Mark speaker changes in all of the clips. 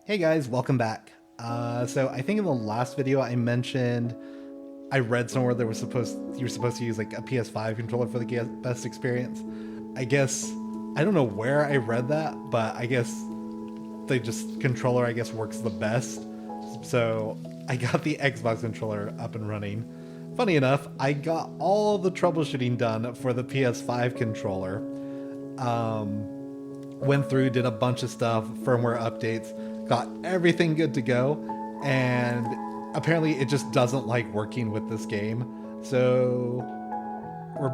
Speaker 1: Hey guys, welcome back. So I think in the last video I mentioned I read somewhere there was you were supposed to use like a PS5 controller for the best experience. I guess I don't know where I read that, but I guess the just controller works the best. So I got the Xbox controller up and running. Funny enough, I got all the troubleshooting done for the PS5 controller. Went through, did a bunch of stuff, firmware updates, got everything good to go, and apparently it just doesn't like working with this game. So we're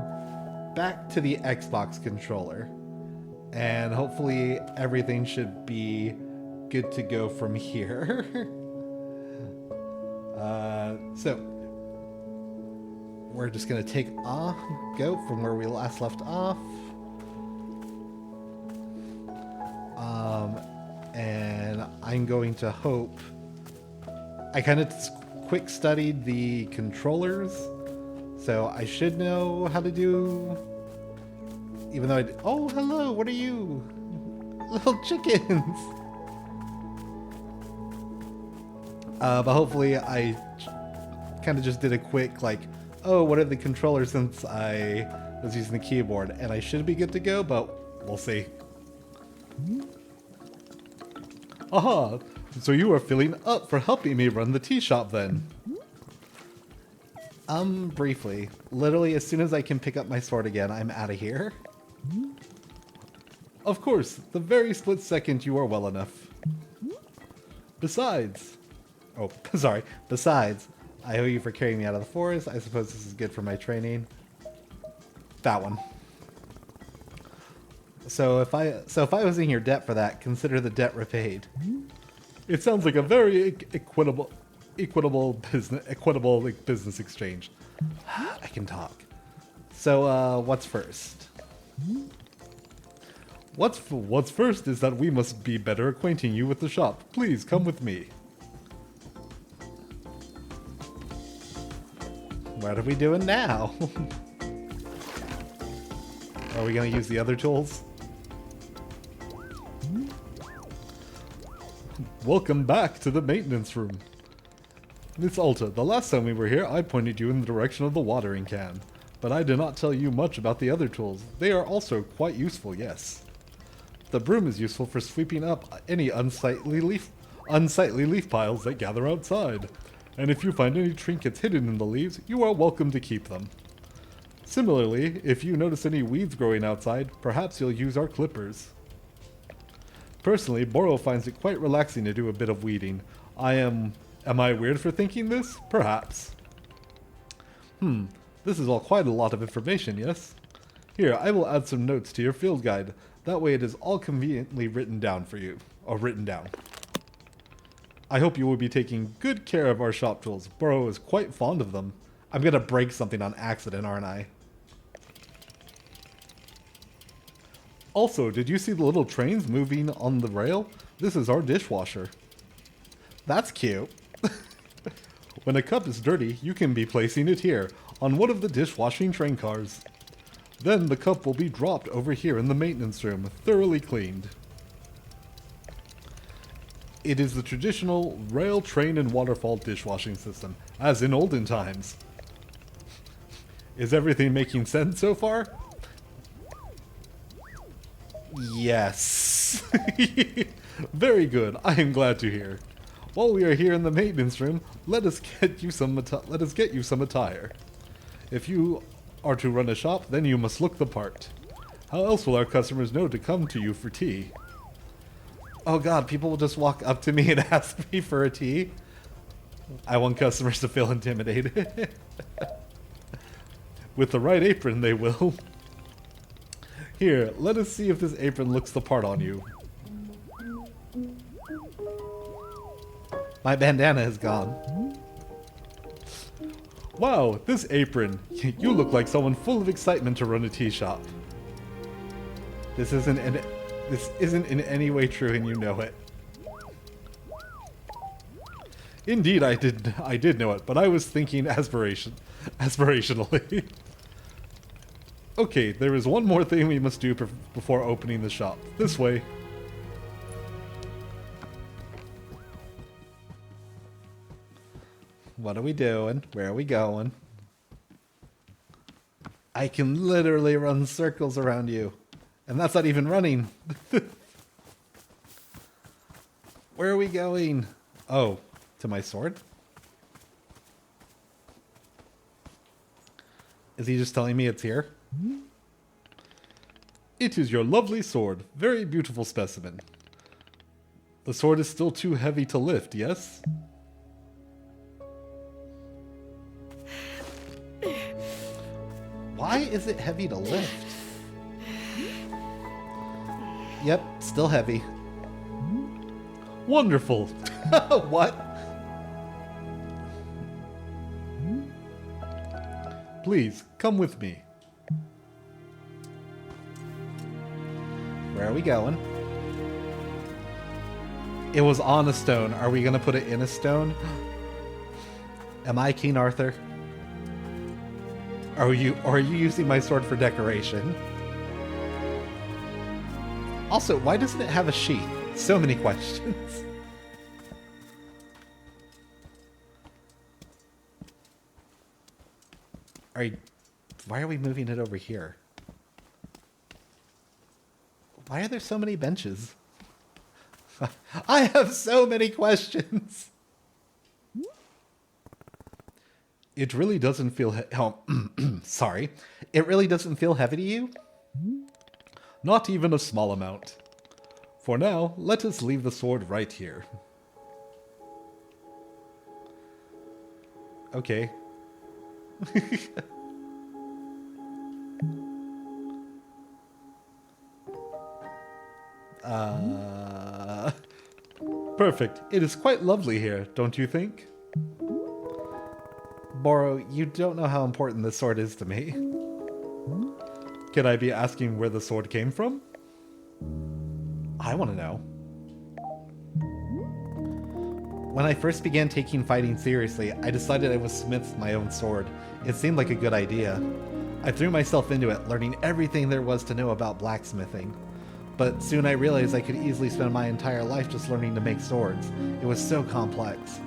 Speaker 1: back to the Xbox controller, and hopefully everything should be good to go from here. So we're just gonna go from where we last left off. And I'm going to hope. I kind of quick studied the controllers, so I should know how to do. Even though oh, hello, what are you? Little chickens! But hopefully I kind of just did a quick, like, oh, what are the controllers since I was using the keyboard? And I should be good to go, but we'll see. Aha! So you are filling up for helping me run the tea shop then? Briefly. Literally, as soon as I can pick up my sword again, I'm out of here. Of course, the very split second you are well enough. Besides... Oh, sorry. Besides, I owe you for carrying me out of the forest. I suppose this is good for my training. That one. So if I was in your debt for that, consider the debt repaid. It sounds like a very equitable business exchange. I can talk. So what's first? What's first is that we must be better acquainting you with the shop. Please come with me. What are we doing now? Are we gonna use the other tools? Welcome back to the maintenance room. Miss Alta, the last time we were here, I pointed you in the direction of the watering can. But I did not tell you much about the other tools. They are also quite useful, yes. The broom is useful for sweeping up any unsightly leaf piles that gather outside. And if you find any trinkets hidden in the leaves, you are welcome to keep them. Similarly, if you notice any weeds growing outside, perhaps you'll use our clippers. Personally, Boro finds it quite relaxing to do a bit of weeding. Am I weird for thinking this? Perhaps. This is all quite a lot of information, yes? Here, I will add some notes to your field guide. That way it is all conveniently written down for you. Or written down. I hope you will be taking good care of our shop tools. Boro is quite fond of them. I'm gonna break something on accident, aren't I? Also, did you see the little trains moving on the rail? This is our dishwasher. That's cute. When a cup is dirty, you can be placing it here, on one of the dishwashing train cars. Then the cup will be dropped over here in the maintenance room, thoroughly cleaned. It is the traditional rail, train, and waterfall dishwashing system, as in olden times. Is everything making sense so far? Yes. Very good. I am glad to hear. While we are here in the maintenance room, let us get you some attire. If you are to run a shop, then you must look the part. How else will our customers know to come to you for tea? Oh god, people will just walk up to me and ask me for a tea? I want customers to feel intimidated. With the right apron, they will. Here, let us see if this apron looks the part on you. My bandana is gone. Wow, this apron. You look like someone full of excitement to run a tea shop. This isn't in any way true, and you know it. Indeed, I did know it, but I was thinking aspirationally. Okay, there is one more thing we must do before opening the shop. This way. What are we doing? Where are we going? I can literally run circles around you. And that's not even running. Where are we going? Oh, to my sword? Is he just telling me it's here? It is your lovely sword. Very beautiful specimen. The sword is still too heavy to lift, yes? Why is it heavy to lift? Yep, still heavy. Wonderful. What? Please, come with me. Where are we going? It was on a stone. Are we going to put it in a stone? Am I King Arthur? Are you using my sword for decoration? Also, why doesn't it have a sheath? So many questions. Why are we moving it over here? Why are there so many benches? I have so many questions. It really doesn't feel sorry. It really doesn't feel heavy to you? Not even a small amount. For now, let us leave the sword right here. Okay. Perfect. It is quite lovely here, don't you think? Boro, you don't know how important this sword is to me. Can I be asking where the sword came from? I want to know. When I first began taking fighting seriously, I decided I would smith my own sword. It seemed like a good idea. I threw myself into it, learning everything there was to know about blacksmithing. But soon I realized I could easily spend my entire life just learning to make swords. It was so complex.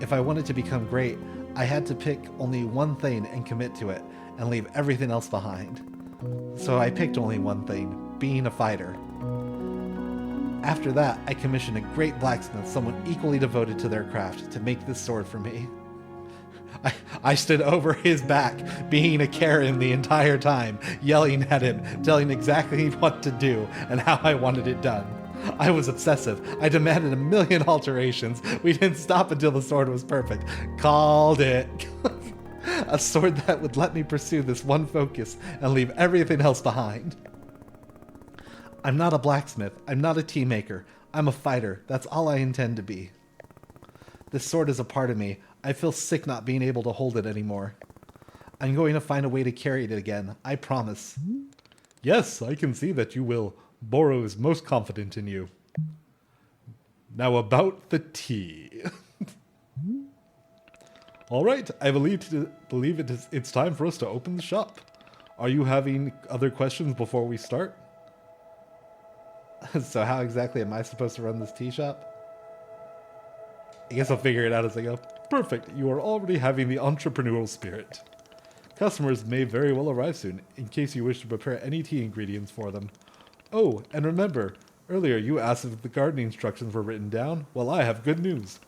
Speaker 1: If I wanted to become great, I had to pick only one thing and commit to it, and leave everything else behind. So I picked only one thing, being a fighter. After that, I commissioned a great blacksmith, someone equally devoted to their craft, to make this sword for me. I stood over his back, being a Karen the entire time, yelling at him, telling exactly what to do and how I wanted it done. I was obsessive. I demanded 1,000,000 alterations. We didn't stop until the sword was perfect. Called it. A sword that would let me pursue this one focus and leave everything else behind. I'm not a blacksmith. I'm not a tea maker. I'm a fighter. That's all I intend to be. This sword is a part of me. I feel sick not being able to hold it anymore. I'm going to find a way to carry it again. I promise. Yes, I can see that you will. Boro is most confident in you. Now about the tea. All right, I believe it's time for us to open the shop. Are you having other questions before we start? So how exactly am I supposed to run this tea shop? I guess I'll figure it out as I go. Perfect, you are already having the entrepreneurial spirit. Customers may very well arrive soon, in case you wish to prepare any tea ingredients for them. Oh, and remember, earlier you asked if the gardening instructions were written down. Well, I have good news.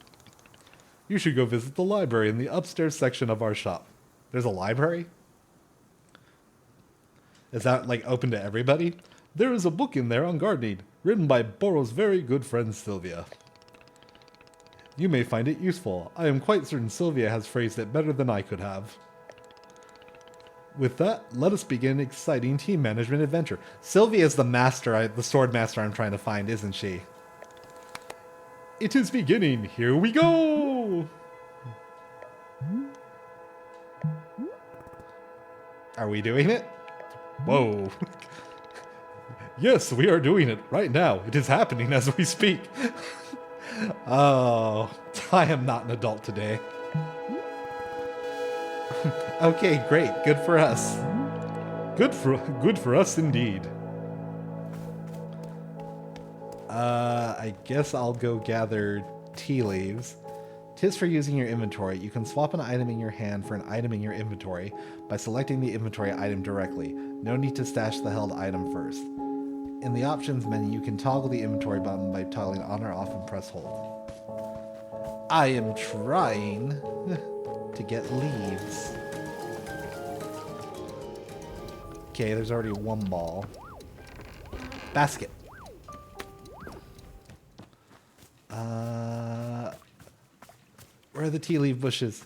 Speaker 1: You should go visit the library in the upstairs section of our shop. There's a library? Is that, like, open to everybody? There is a book in there on gardening, written by Boro's very good friend Sylvia. You may find it useful. I am quite certain Sylvia has phrased it better than I could have. With that, let us begin an exciting team management adventure. Sylvia is the master, the sword master I'm trying to find, isn't she? It is beginning. Here we go! Are we doing it? Whoa. Yes, we are doing it right now. It is happening as we speak. Oh, I am not an adult today. Okay, great. Good for us. Good for us indeed. I guess I'll go gather tea leaves Tips for using your inventory. You can swap an item in your hand for an item in your inventory by selecting the inventory item directly. No need to stash the held item first. In the options menu, you can toggle the inventory button by toggling on or off and press hold. I am trying to get leaves. Okay, there's already one ball. Basket. Where are the tea leaf bushes?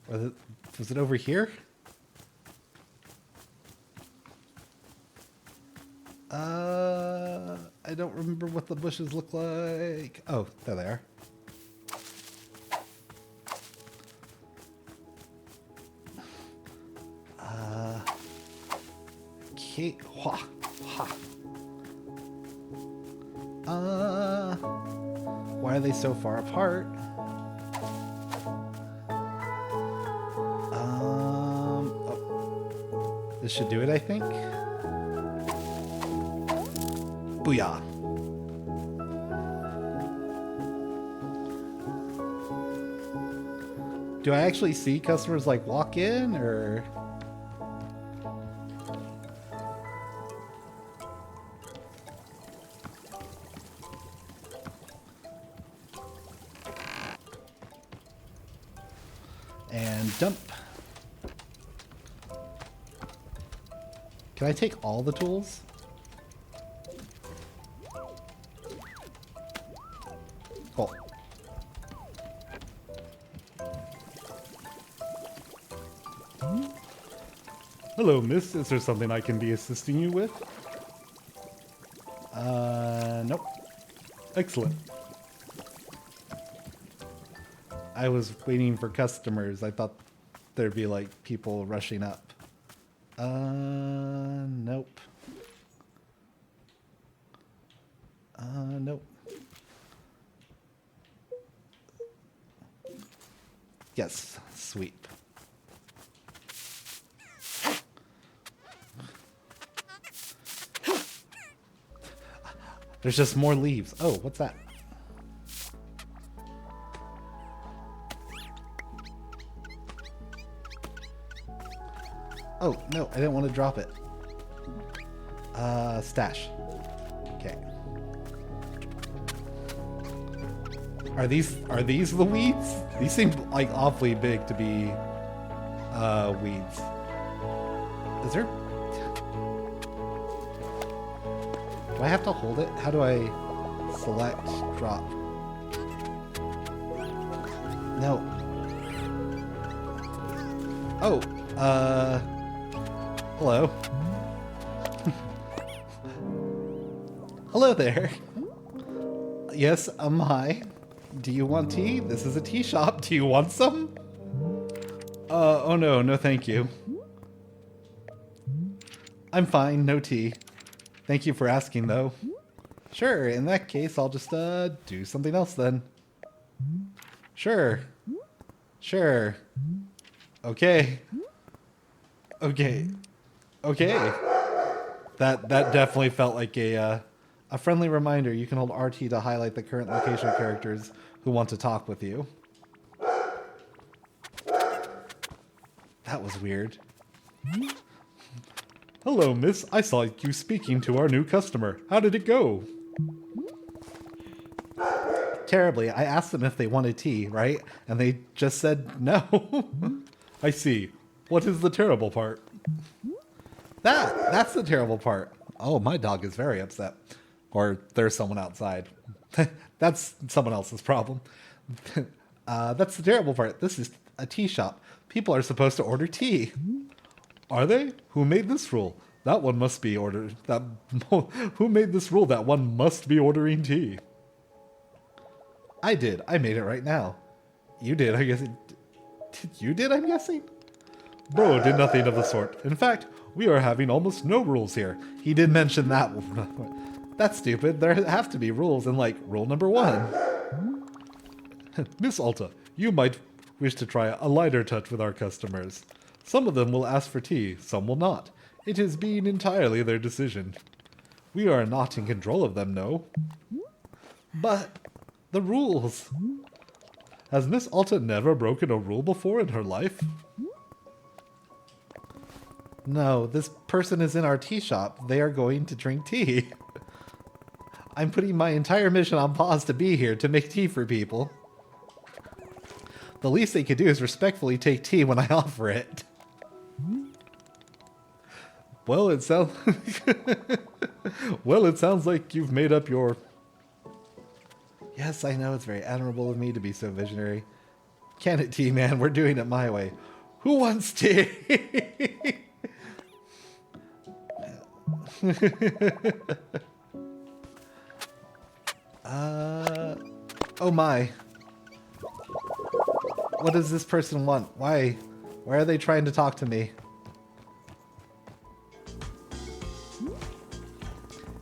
Speaker 1: Was it over here? I don't remember what the bushes look like. Oh, there they are. Okay. Wha, ha. Why are they so far apart? Oh. This should do it, I think. Booyah. Do I actually see customers like walk in or? And dump. Can I take all the tools? Cool. Hello, miss. Is there something I can be assisting you with? Nope. Excellent. I was waiting for customers. I thought there'd be like people rushing up. Nope. Nope. Yes, sweep. There's just more leaves. Oh, what's that? Oh, no, I didn't want to drop it. Stash. Okay. Are these the weeds? These seem like awfully big to be weeds. Is there? Do I have to hold it? How do I select drop? No. Oh, hello. Hello there. Yes, hi. Do you want tea? This is a tea shop. Do you want some? Oh no, thank you. I'm fine, no tea. Thank you for asking, though. Sure, in that case, I'll just, do something else then. Sure. Sure. Okay. Okay. Okay. That definitely felt like a friendly reminder. You can hold RT to highlight the current location of characters who want to talk with you. That was weird. Hello, miss. I saw you speaking to our new customer. How did it go? Terribly. I asked them if they wanted tea, right? And they just said no. I see. What is the terrible part? That's the terrible part. Oh, my dog is very upset. Or there's someone outside. That's someone else's problem. That's the terrible part. This is a tea shop. People are supposed to order tea. Are they? Who made this rule? That one must be ordered. Who made this rule that one must be ordering tea? I did. I made it right now. You did, I guess. You did, I'm guessing? Bro did nothing of the sort. In fact, we are having almost no rules here. He did mention that. That's stupid. There have to be rules, and like, rule number 1. Miss Alta, you might wish to try a lighter touch with our customers. Some of them will ask for tea, some will not. It is being entirely their decision. We are not in control of them, no. But the rules. Has Miss Alta never broken a rule before in her life? No, this person is in our tea shop. They are going to drink tea. I'm putting my entire mission on pause to be here to make tea for people. The least they could do is respectfully take tea when I offer it. Well, it sounds well, it sounds like you've made up your... Yes, I know it's very admirable of me to be so visionary. Can it, tea man? We're doing it my way. Who wants tea? Oh my. What does this person want? Why are they trying to talk to me?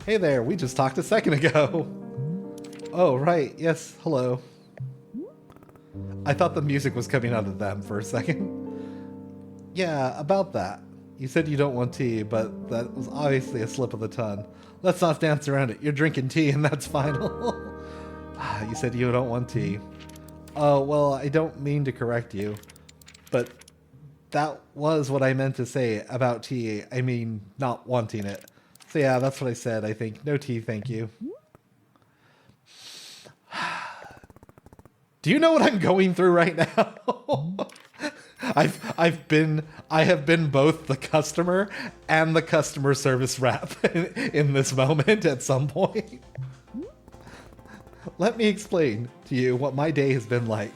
Speaker 1: Hey there, we just talked a second ago. Oh, right. Yes, hello. I thought the music was coming out of them for a second. Yeah, about that. You said you don't want tea, but that was obviously a slip of the tongue. Let's not dance around it. You're drinking tea and that's final. You said you don't want tea. Oh, well, I don't mean to correct you, but that was what I meant to say about tea. I mean, not wanting it. So yeah, that's what I said, I think. No tea, thank you. Do you know what I'm going through right now? I have been both the customer and the customer service rep in this moment at some point. Let me explain to you what my day has been like.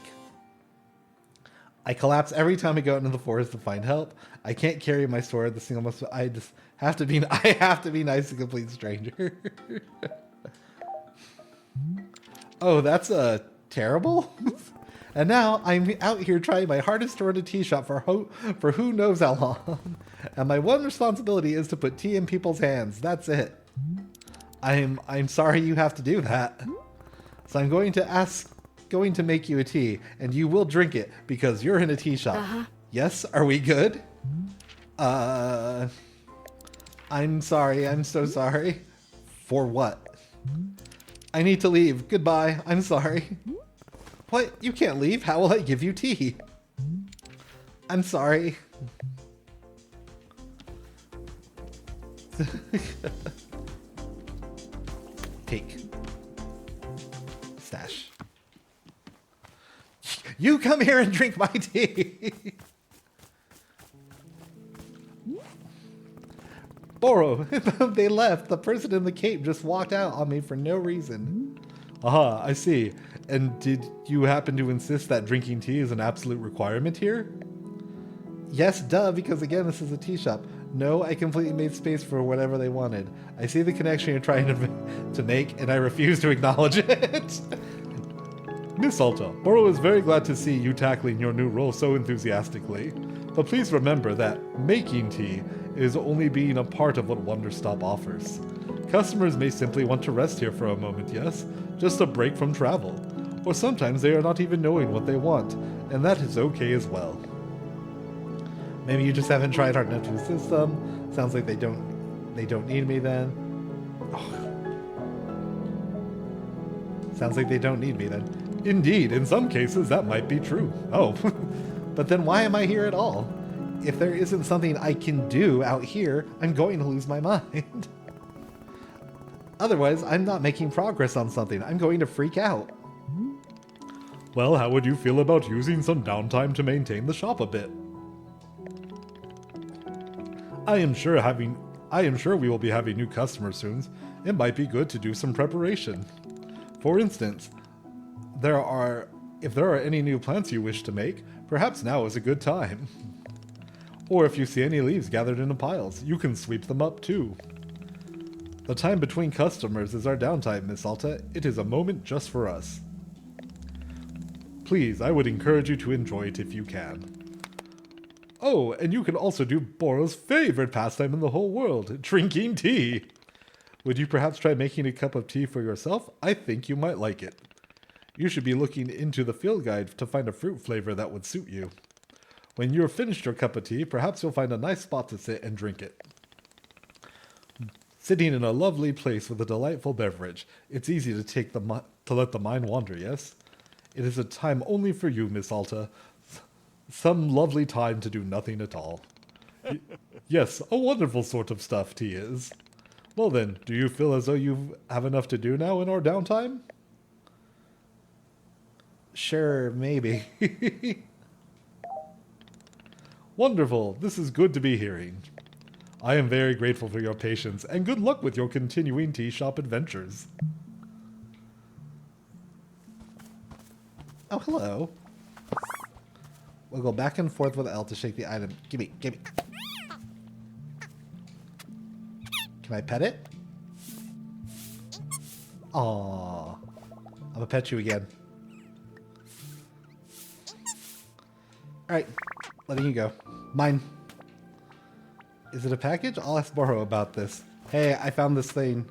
Speaker 1: I collapse every time I go out into the forest to find help. I can't carry my sword. The single must. I have to be nice to complete stranger. Oh, that's terrible. And now I'm out here trying my hardest to run a tea shop for who knows how long. And my one responsibility is to put tea in people's hands. That's it. I'm sorry you have to do that. So I'm going to make you a tea, and you will drink it because you're in a tea shop. Yes, are we good? I'm sorry. I'm so sorry. For what? I need to leave. Goodbye. I'm sorry. What? You can't leave. How will I give you tea? I'm sorry. Take. Stash. You come here and drink my tea. Boro, they left. The person in the cape just walked out on me for no reason. Aha, I see. And did you happen to insist that drinking tea is an absolute requirement here? Yes, duh, because again, this is a tea shop. No, I completely made space for whatever they wanted. I see the connection you're trying to make, and I refuse to acknowledge it. Miss Alta, Boro is very glad to see you tackling your new role so enthusiastically. But please remember that making tea is only being a part of what WANDERSTOP offers. Customers may simply want to rest here for a moment, yes? Just a break from travel. Or sometimes they are not even knowing what they want, and that is okay as well. Maybe you just haven't tried hard enough to assist them. Sounds like they don't need me then. Oh. Sounds like they don't need me then. Indeed, in some cases that might be true. Oh, but then why am I here at all? If there isn't something I can do out here, I'm going to lose my mind. Otherwise, I'm not making progress on something. I'm going to freak out. Well, how would you feel about using some downtime to maintain the shop a bit? I am sure we will be having new customers soon. It might be good to do some preparation. For instance, if there are any new plants you wish to make, perhaps now is a good time. Or if you see any leaves gathered into piles, you can sweep them up too. The time between customers is our downtime, Miss Alta. It is a moment just for us. Please, I would encourage you to enjoy it if you can. Oh, and you can also do Boro's favorite pastime in the whole world, drinking tea. Would you perhaps try making a cup of tea for yourself? I think you might like it. You should be looking into the field guide to find a fruit flavor that would suit you. When you're finished your cup of tea, perhaps you'll find a nice spot to sit and drink it. Sitting in a lovely place with a delightful beverage. It's easy to to let the mind wander, yes? It is a time only for you, Miss Alta. Some lovely time to do nothing at all. Yes, a wonderful sort of stuff tea is. Well then, do you feel as though you have enough to do now in our downtime? Sure, maybe. Wonderful, this is good to be hearing. I am very grateful for your patience, and good luck with your continuing tea shop adventures. Oh, hello. We'll go back and forth with L to shake the item. Gimme, gimme. Can I pet it? Aww. I'm gonna pet you again. Alright, letting you go. Mine. Is it a package? I'll ask Boro about this. Hey, I found this thing.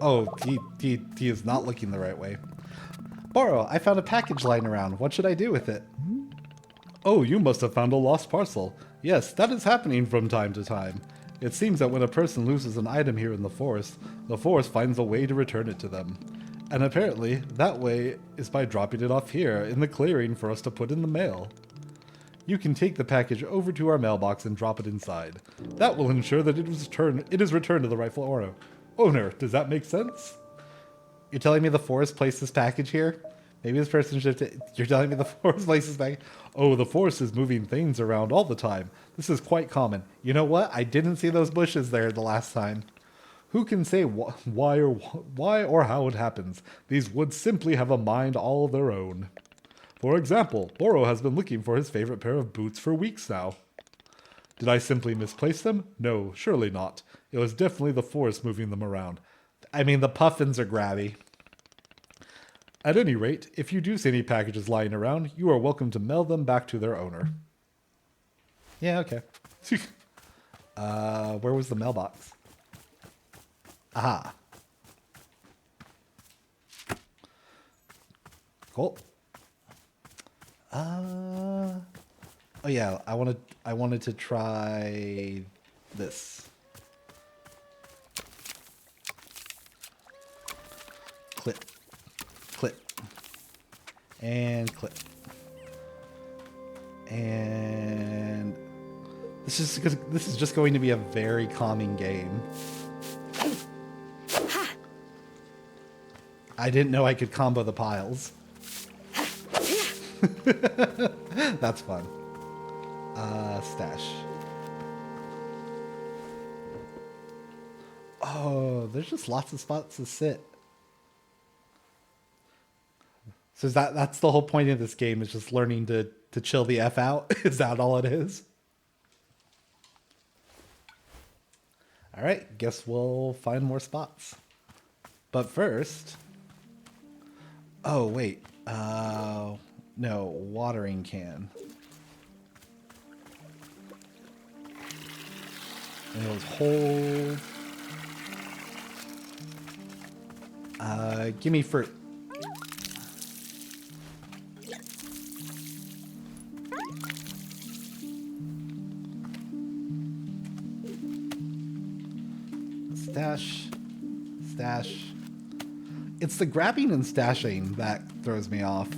Speaker 1: Oh, he is not looking the right way. Boro, I found a package lying around. What should I do with it? Oh, you must have found a lost parcel. Yes, that is happening from time to time. It seems that when a person loses an item here in the forest finds a way to return it to them. And apparently, that way is by dropping it off here in the clearing for us to put in the mail. You can take the package over to our mailbox and drop it inside. That will ensure that it is returned to the rightful owner. Does that make sense? You're telling me the forest placed this package here? Maybe this person should... You're telling me the forest placed this package? Oh, the forest is moving things around all the time. This is quite common. You know what? I didn't see those bushes there the last time. Who can say why or how it happens? These woods simply have a mind all their own. For example, Boro has been looking for his favorite pair of boots for weeks now. Did I simply misplace them? No, surely not. It was definitely the forest moving them around. I mean, the puffins are grabby. At any rate, if you do see any packages lying around, you are welcome to mail them back to their owner. Yeah, okay. Where was the mailbox? Aha. Cool. Oh yeah, I wanted to try this. Clip. Clip. And clip. And this is just going to be a very calming game. I didn't know I could combo the piles. That's fun. Stash. Oh, there's just lots of spots to sit. So that's the whole point of this game, is just learning to chill the F out? Is that all it is? Alright, guess we'll find more spots. But first... Oh, wait. No, watering can. And it was hold. Give me fruit. Stash. Stash. It's the grabbing and stashing that throws me off.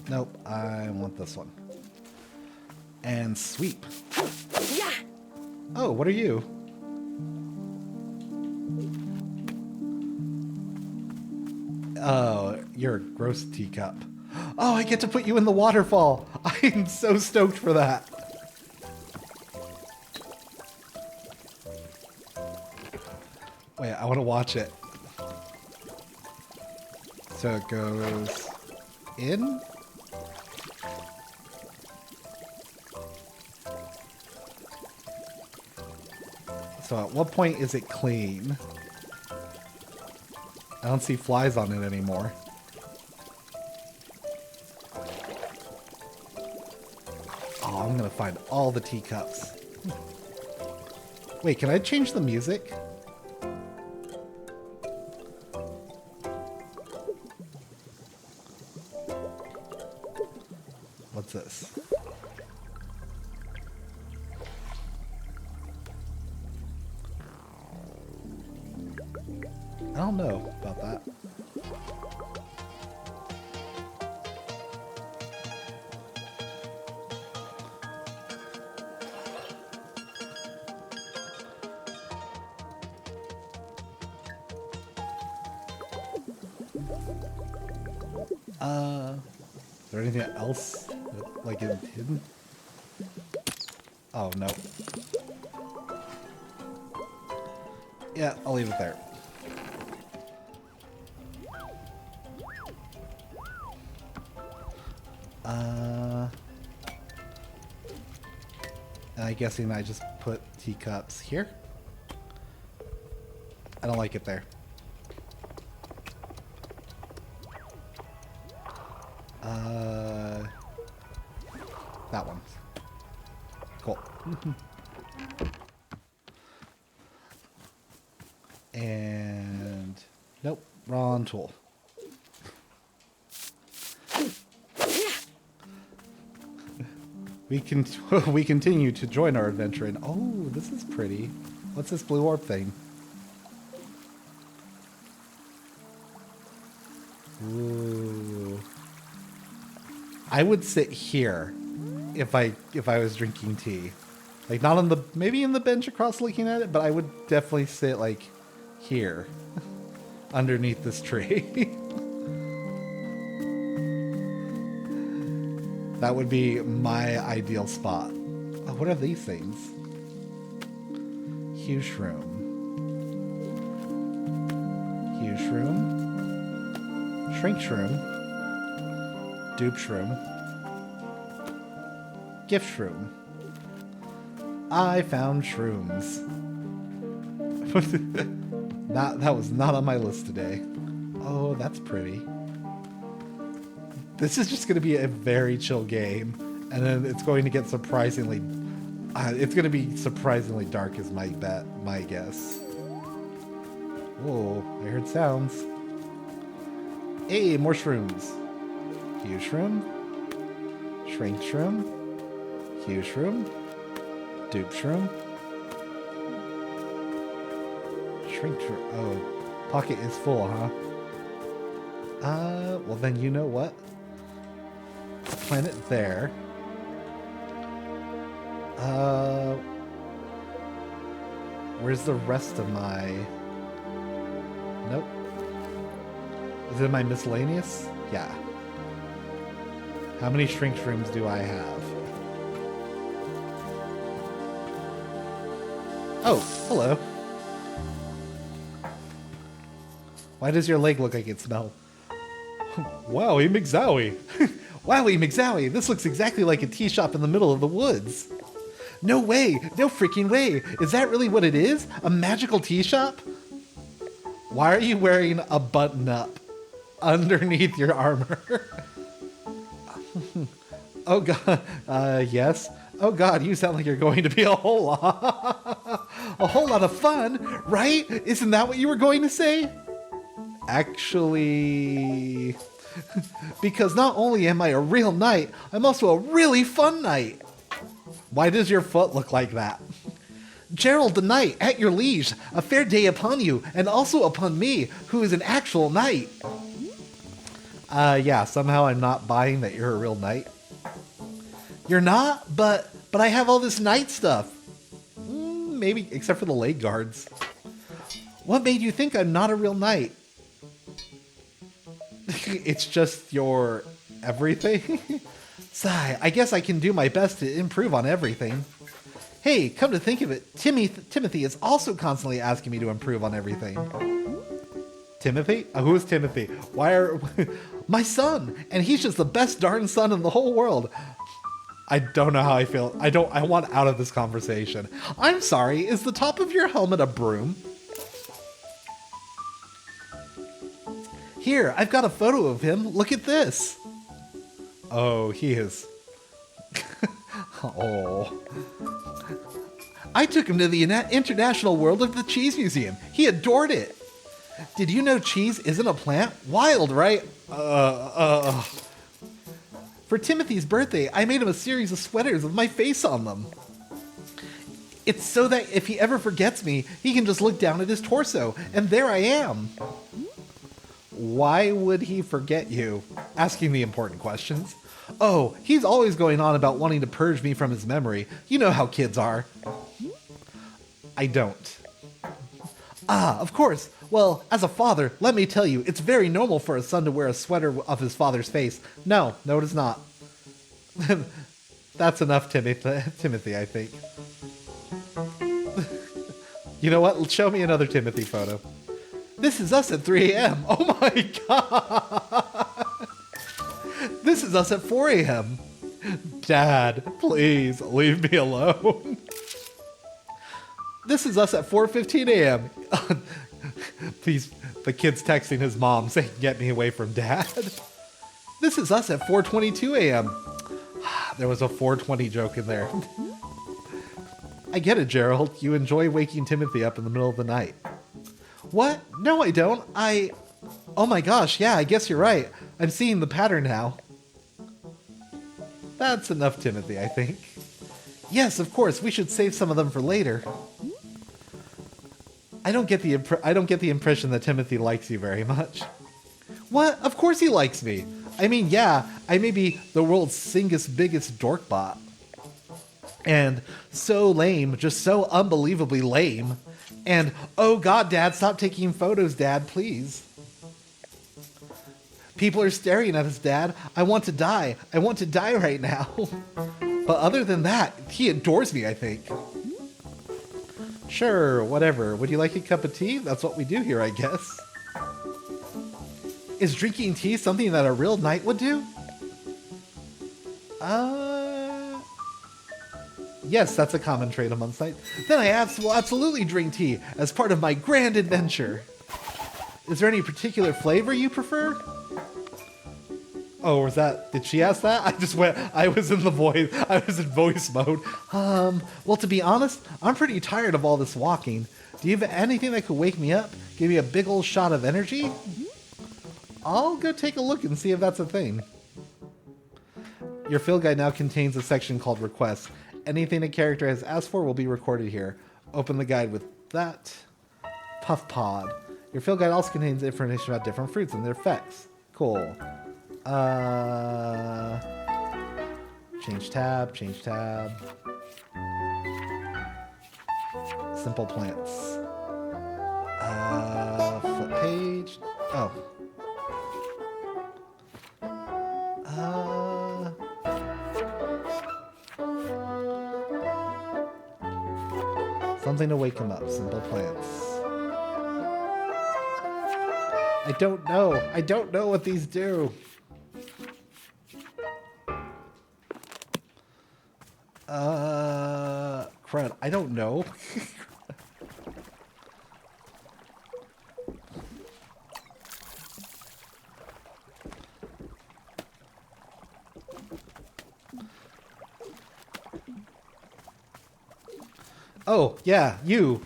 Speaker 1: Nope, I want this one. And sweep. Yeah. Oh, what are you? Oh, you're a gross teacup. Oh, I get to put you in the waterfall. I'm so stoked for that. Wait, I want to watch it. So it goes in. So at what point is it clean? I don't see flies on it anymore. Oh, I'm gonna find all the teacups. Wait, can I change the music? What's this? I don't know about that. Is there anything else like hidden? Oh no. Yeah, I'll leave it there. I'm guessing I just put teacups here. I don't like it there. That one. Cool. And nope, wrong tool. We continue to join our adventure in. Oh, this is pretty. What's this blue orb thing? Ooh. I would sit here if I was drinking tea. Like not on the maybe in the bench across looking at it, but I would definitely sit like here underneath this tree. That would be my ideal spot. Oh, what are these things? Hue shroom. Hue shroom. Shrink shroom. Dupe shroom. Gift shroom. I found shrooms. That was not on my list today. Oh, that's pretty. This is just going to be a very chill game, and then it's going to get surprisingly... it's going to be surprisingly dark is my guess. Whoa, I heard sounds. Hey, more shrooms. Hue shroom. Shrink shroom. Hue shroom. Dupe shroom. Shrink shroom. Oh, pocket is full, huh? Well then you know what? Plant it there. Where's the rest of my... Nope. Is it my miscellaneous? Yeah. How many shrink shrooms do I have? Oh, hello. Why does your leg look like it smells? Wowie McZowie. Wowie McZowie, this looks exactly like a tea shop in the middle of the woods. No way, no freaking way. Is that really what it is? A magical tea shop? Why are you wearing a button-up underneath your armor? Oh god, yes. Oh god, you sound like you're going to be a whole lot of fun, right? Isn't that what you were going to say? Actually, because not only am I a real knight, I'm also a really fun knight. Why does your foot look like that? Gerald the knight, at your liege, a fair day upon you, and also upon me, who is an actual knight. Yeah, somehow I'm not buying that you're a real knight. You're not? But I have all this knight stuff. Maybe, except for the leg guards. What made you think I'm not a real knight? It's just your everything? Sigh, I guess I can do my best to improve on everything. Hey, come to think of it, Timothy is also constantly asking me to improve on everything. Timothy? Who is Timothy? Why are... My son! And he's just the best darn son in the whole world. I don't know how I feel. I want out of this conversation. I'm sorry, is the top of your helmet a broom? Here, I've got a photo of him. Look at this. Oh, he is... Oh. I took him to the International World of the Cheese Museum. He adored it. Did you know cheese isn't a plant? Wild, right? For For Timothy's birthday, I made him a series of sweaters with my face on them. It's so that if he ever forgets me, he can just look down at his torso, and there I am. Why would he forget you? Asking the important questions. Oh, he's always going on about wanting to purge me from his memory. You know how kids are. I don't. Ah, of course. Well, as a father, let me tell you, it's very normal for a son to wear a sweater of his father's face. No, it is not. That's enough, Timothy, I think. You know what? Show me another Timothy photo. This is us at 3 a.m. Oh my god! This is us at 4 a.m. Dad, please leave me alone. This is us at 4:15 a.m. Please, the kid's texting his mom saying, get me away from Dad. This is us at 4:22 a.m. There was a 4:20 joke in there. I get it, Gerald. You enjoy waking Timothy up in the middle of the night. What? No, I don't. Oh my gosh, yeah, I guess you're right. I'm seeing the pattern now. That's enough, Timothy, I think. Yes, of course, we should save some of them for later. I don't get the impression that Timothy likes you very much. What? Of course he likes me. I mean, yeah, I may be the world's biggest dorkbot. And so lame, just so unbelievably lame. And, oh god, Dad, stop taking photos, Dad, please. People are staring at us, Dad. I want to die. I want to die right now. But other than that, he adores me, I think. Sure, whatever. Would you like a cup of tea? That's what we do here, I guess. Is drinking tea something that a real knight would do? Yes, that's a common trait amongst knights. Then I will absolutely drink tea as part of my grand adventure. Is there any particular flavor you prefer? Oh, did she ask that? I was in voice mode. Well, to be honest, I'm pretty tired of all this walking. Do you have anything that could wake me up? Give me a big old shot of energy? I'll go take a look and see if that's a thing. Your field guide now contains a section called Requests. Anything a character has asked for will be recorded here. Open the guide with that. Puff Pod. Your field guide also contains information about different fruits and their effects. Cool. Change tab. Simple plants. Flip page. Oh. Something to wake him up. Simple plants. I don't know. I don't know what these do. Crud. I don't know. Oh, yeah, you.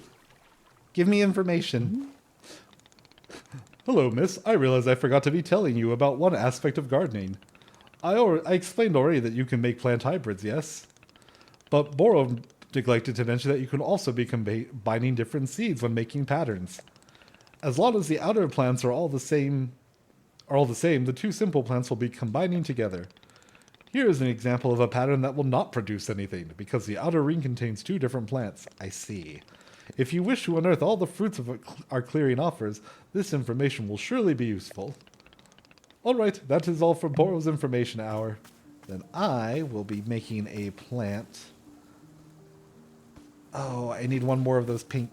Speaker 1: Give me information. Hello, miss. I realize I forgot to be telling you about one aspect of gardening. I explained already that you can make plant hybrids, yes? But Boro neglected to mention that you can also be combining different seeds when making patterns. As long as the outer plants are all the same, the two simple plants will be combining together. Here is an example of a pattern that will not produce anything, because the outer ring contains two different plants. I see. If you wish to unearth all the fruits of our clearing offers, this information will surely be useful. Alright, that is all for Boro's information hour. Then I will be making a plant. Oh, I need one more of those pink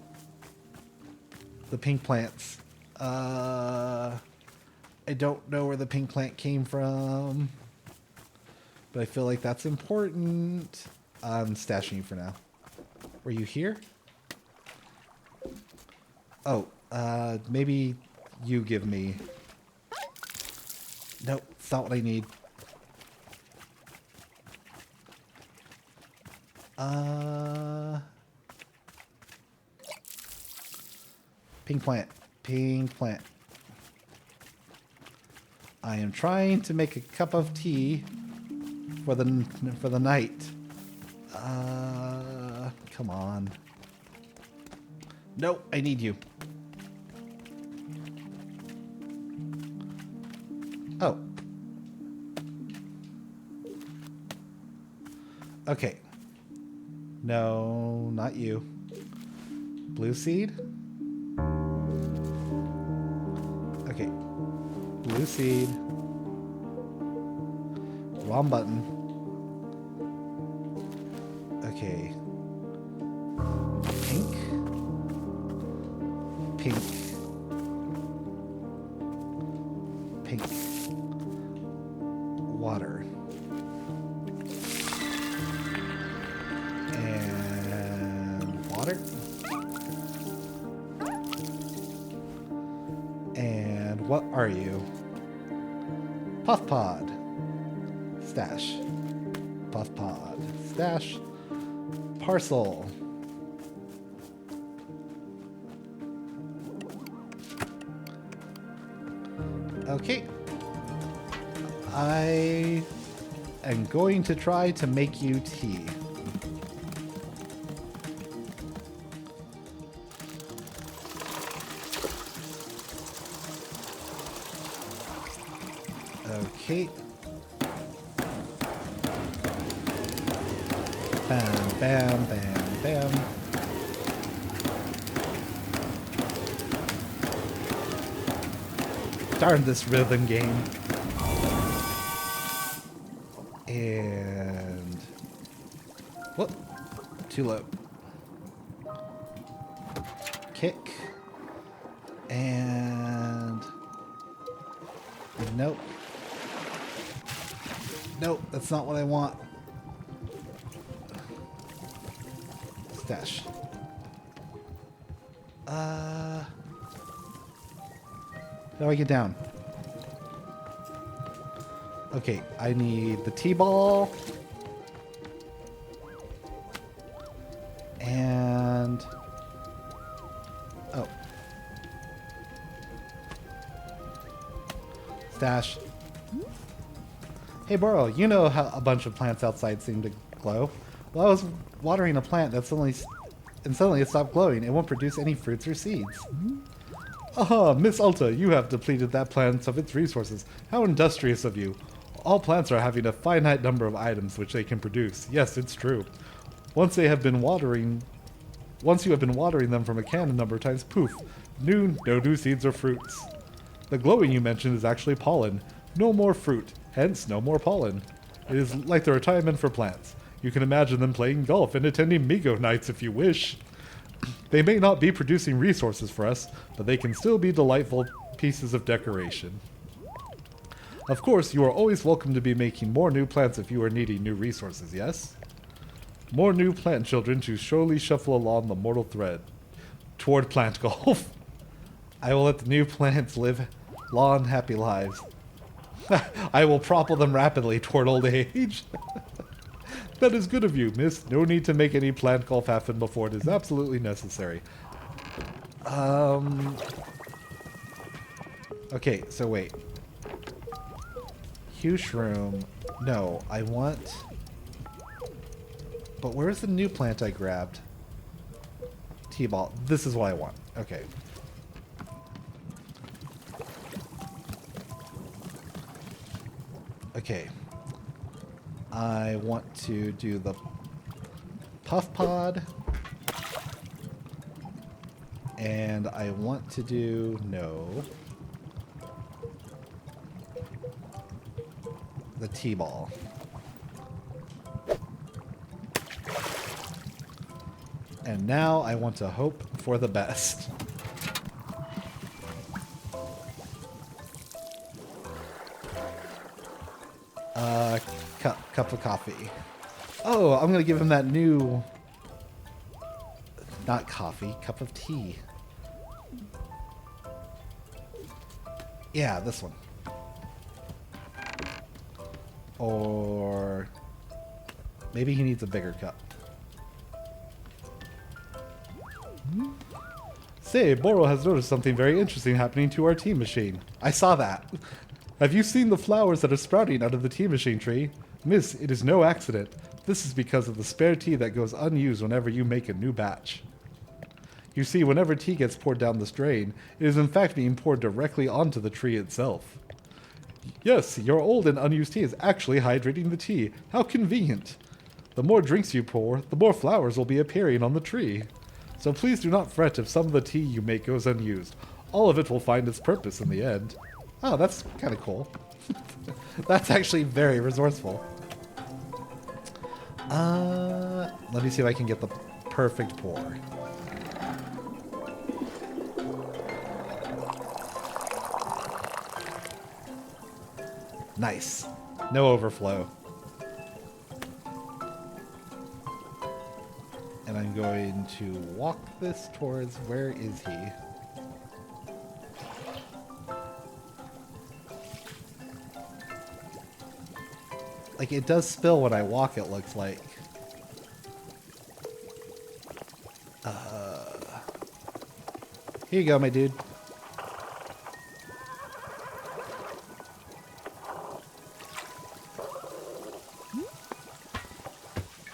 Speaker 1: plants. I don't know where the pink plant came from. But I feel like that's important. I'm stashing you for now. Were you here? Oh, maybe you give me... Nope, it's not what I need. Pink plant. Pink plant. I am trying to make a cup of tea. for the night. Come on. No, I need you. Oh. Okay. No, not you. Blue seed? Okay. Blue seed. Wrong button. Okay. Pink. Pink. Pink. Water. And water. And what are you? Puff pod. Stash. Puff pod. Stash. Parcel. Okay. I am going to try to make you tea. Okay. Bam, bam, bam, bam. Darn this rhythm game. And... whoop. Too low. Kick. And... nope. Nope, that's not what I want. Stash. How do I get down? Okay, I need the T-ball. And... oh. Stash. Hey, Boro, you know how a bunch of plants outside seem to glow? Well, I was watering a plant and suddenly it stopped glowing. It won't produce any fruits or seeds. Aha, Miss Alta, you have depleted that plant of its resources. How industrious of you. All plants are having a finite number of items which they can produce. Yes, it's true. Once you have been watering them from a can a number of times, poof, no new seeds or fruits. The glowing you mentioned is actually pollen. No more fruit, hence no more pollen. It is like the retirement for plants. You can imagine them playing golf and attending Migo nights if you wish. They may not be producing resources for us, but they can still be delightful pieces of decoration. Of course, you are always welcome to be making more new plants if you are needing new resources, yes? More new plant children to slowly shuffle along the mortal thread toward plant golf. I will let the new plants live long, happy lives. I will propel them rapidly toward old age. That is good of you, miss. No need to make any plant golf happen before it is absolutely necessary. Okay, so wait. Hue shroom. No, I want... but where's the new plant I grabbed? T-ball. This is what I want. Okay. Okay. I want to do the puff pod. And I want to do... no. The T-ball. And now I want to hope for the best. Cup of coffee. Oh, I'm gonna give him that new... not coffee, cup of tea. Yeah, this one. Or... maybe he needs a bigger cup. Say, Boro has noticed something very interesting happening to our tea machine. I saw that. Have you seen the flowers that are sprouting out of the tea machine tree? Miss, it is no accident. This is because of the spare tea that goes unused whenever you make a new batch. You see, whenever tea gets poured down this drain, it is in fact being poured directly onto the tree itself. Yes, your old and unused tea is actually hydrating the tea. How convenient. The more drinks you pour, the more flowers will be appearing on the tree. So please do not fret if some of the tea you make goes unused. All of it will find its purpose in the end. Oh, that's kind of cool. That's actually very resourceful. Let me see if I can get the perfect pour. Nice. No overflow. And I'm going to walk this towards, where is he? Like, it does spill when I walk, it looks like. Here you go, my dude.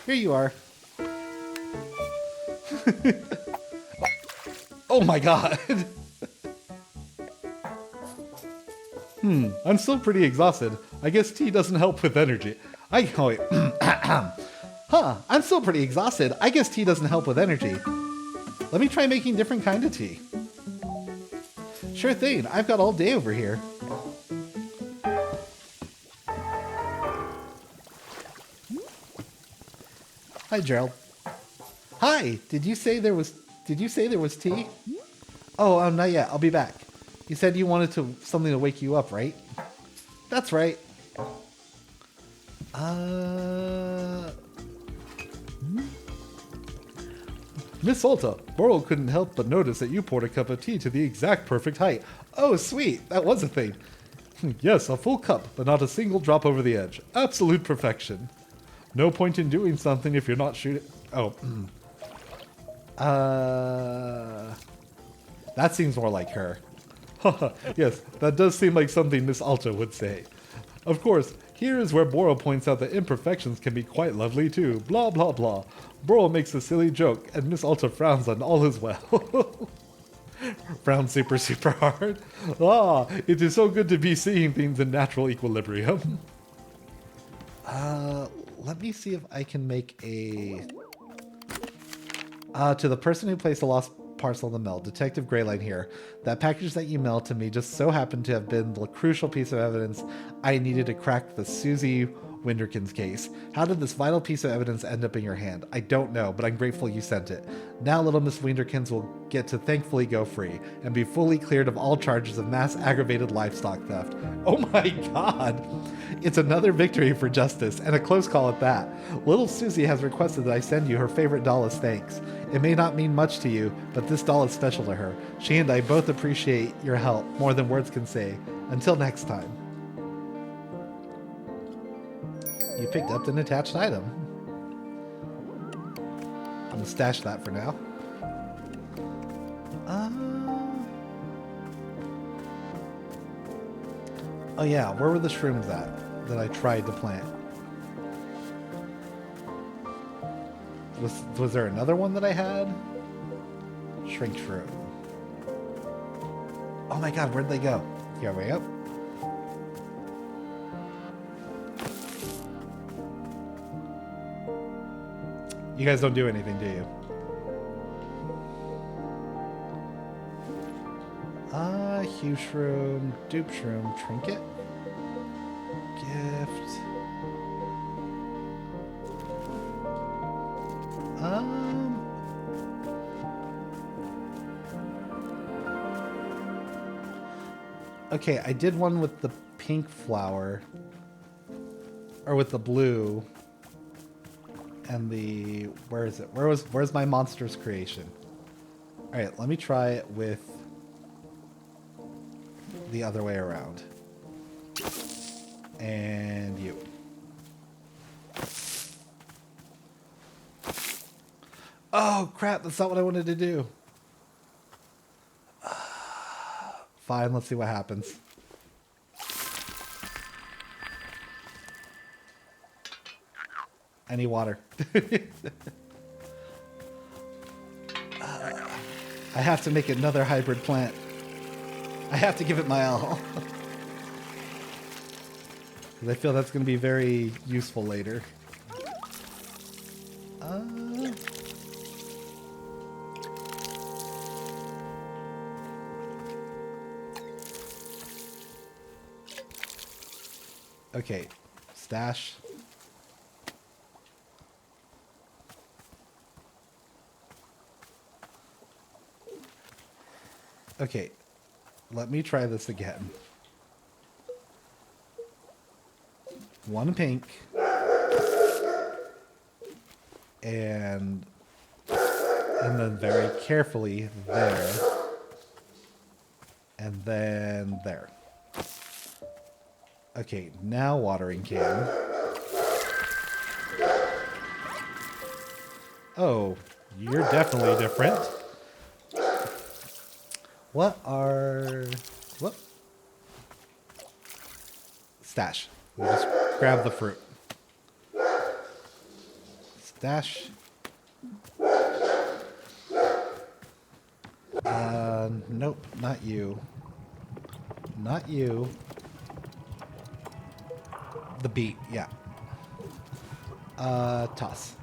Speaker 1: Here you are. Oh my god. I'm still pretty exhausted. I guess tea doesn't help with energy. Oh wait. I'm still pretty exhausted. I guess tea doesn't help with energy. Let me try making different kind of tea. Sure thing. I've got all day over here. Hi, Gerald. Hi. Did you say there was tea? Oh, not yet. I'll be back. You said you wanted something to wake you up, right? That's right. Miss Alta, Burl couldn't help but notice that you poured a cup of tea to the exact perfect height. Oh, sweet. That was a thing. Yes, a full cup, but not a single drop over the edge. Absolute perfection. No point in doing something if you're not shooting... Oh. That seems more like her. Yes, that does seem like something Miss Alta would say. Of course, here is where Boro points out that imperfections can be quite lovely too. Blah, blah, blah. Boro makes a silly joke, and Miss Alta frowns and all is well. Frowns super, super hard. Ah, it is so good to be seeing things in natural equilibrium. Let me see if I can make a... to the person who placed a lost parcel in the mail, Detective Greyline here. That package that you mailed to me just so happened to have been the crucial piece of evidence I needed to crack the Susie Winderkins case. How did this vital piece of evidence end up in your hand? I don't know, but I'm grateful you sent it. Now little Miss Winderkins will get to thankfully go free and be fully cleared of all charges of mass aggravated livestock theft. Oh my god! It's another victory for justice, and a close call at that. Little Susie has requested that I send you her favorite doll as thanks. It may not mean much to you, but this doll is special to her. She and I both appreciate your help more than words can say. Until next time. You picked up an attached item. I'm gonna stash that for now. Oh yeah, where were the shrooms at that I tried to plant? Was there another one that I had? Shrink shroom. Oh my god, where'd they go? Here we go. You guys don't do anything, do you? Hue shroom, dupe shroom, trinket, gift. Okay, I did one with the pink flower, or with the blue. And the, where is it? Where's my monster's creation? All right, let me try it with the other way around. And you. Oh crap, that's not what I wanted to do. Fine, let's see what happens. I need water. I have to make another hybrid plant. I have to give it my all. I feel that's going to be very useful later. Okay, stash. Okay, let me try this again. One pink. And then very carefully there. And then there. Okay, now watering can. Oh, you're definitely different. What? Stash. We'll just grab the fruit. Stash. Nope, not you. Not you. The beet, yeah. Toss.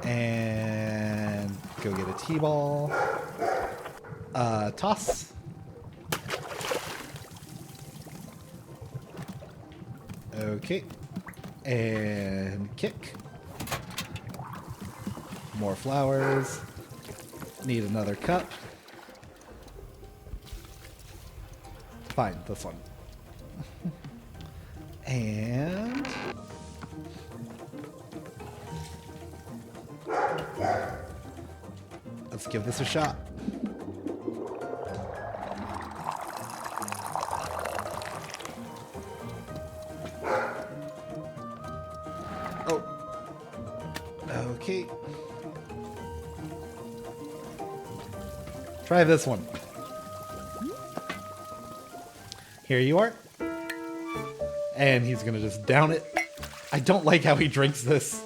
Speaker 1: And go get a T-ball. Toss. Okay. And kick. More flowers. Need another cup. Fine, this one. And let's give this a shot. Oh. Okay. Try this one. Here you are. And he's gonna just down it. I don't like how he drinks this.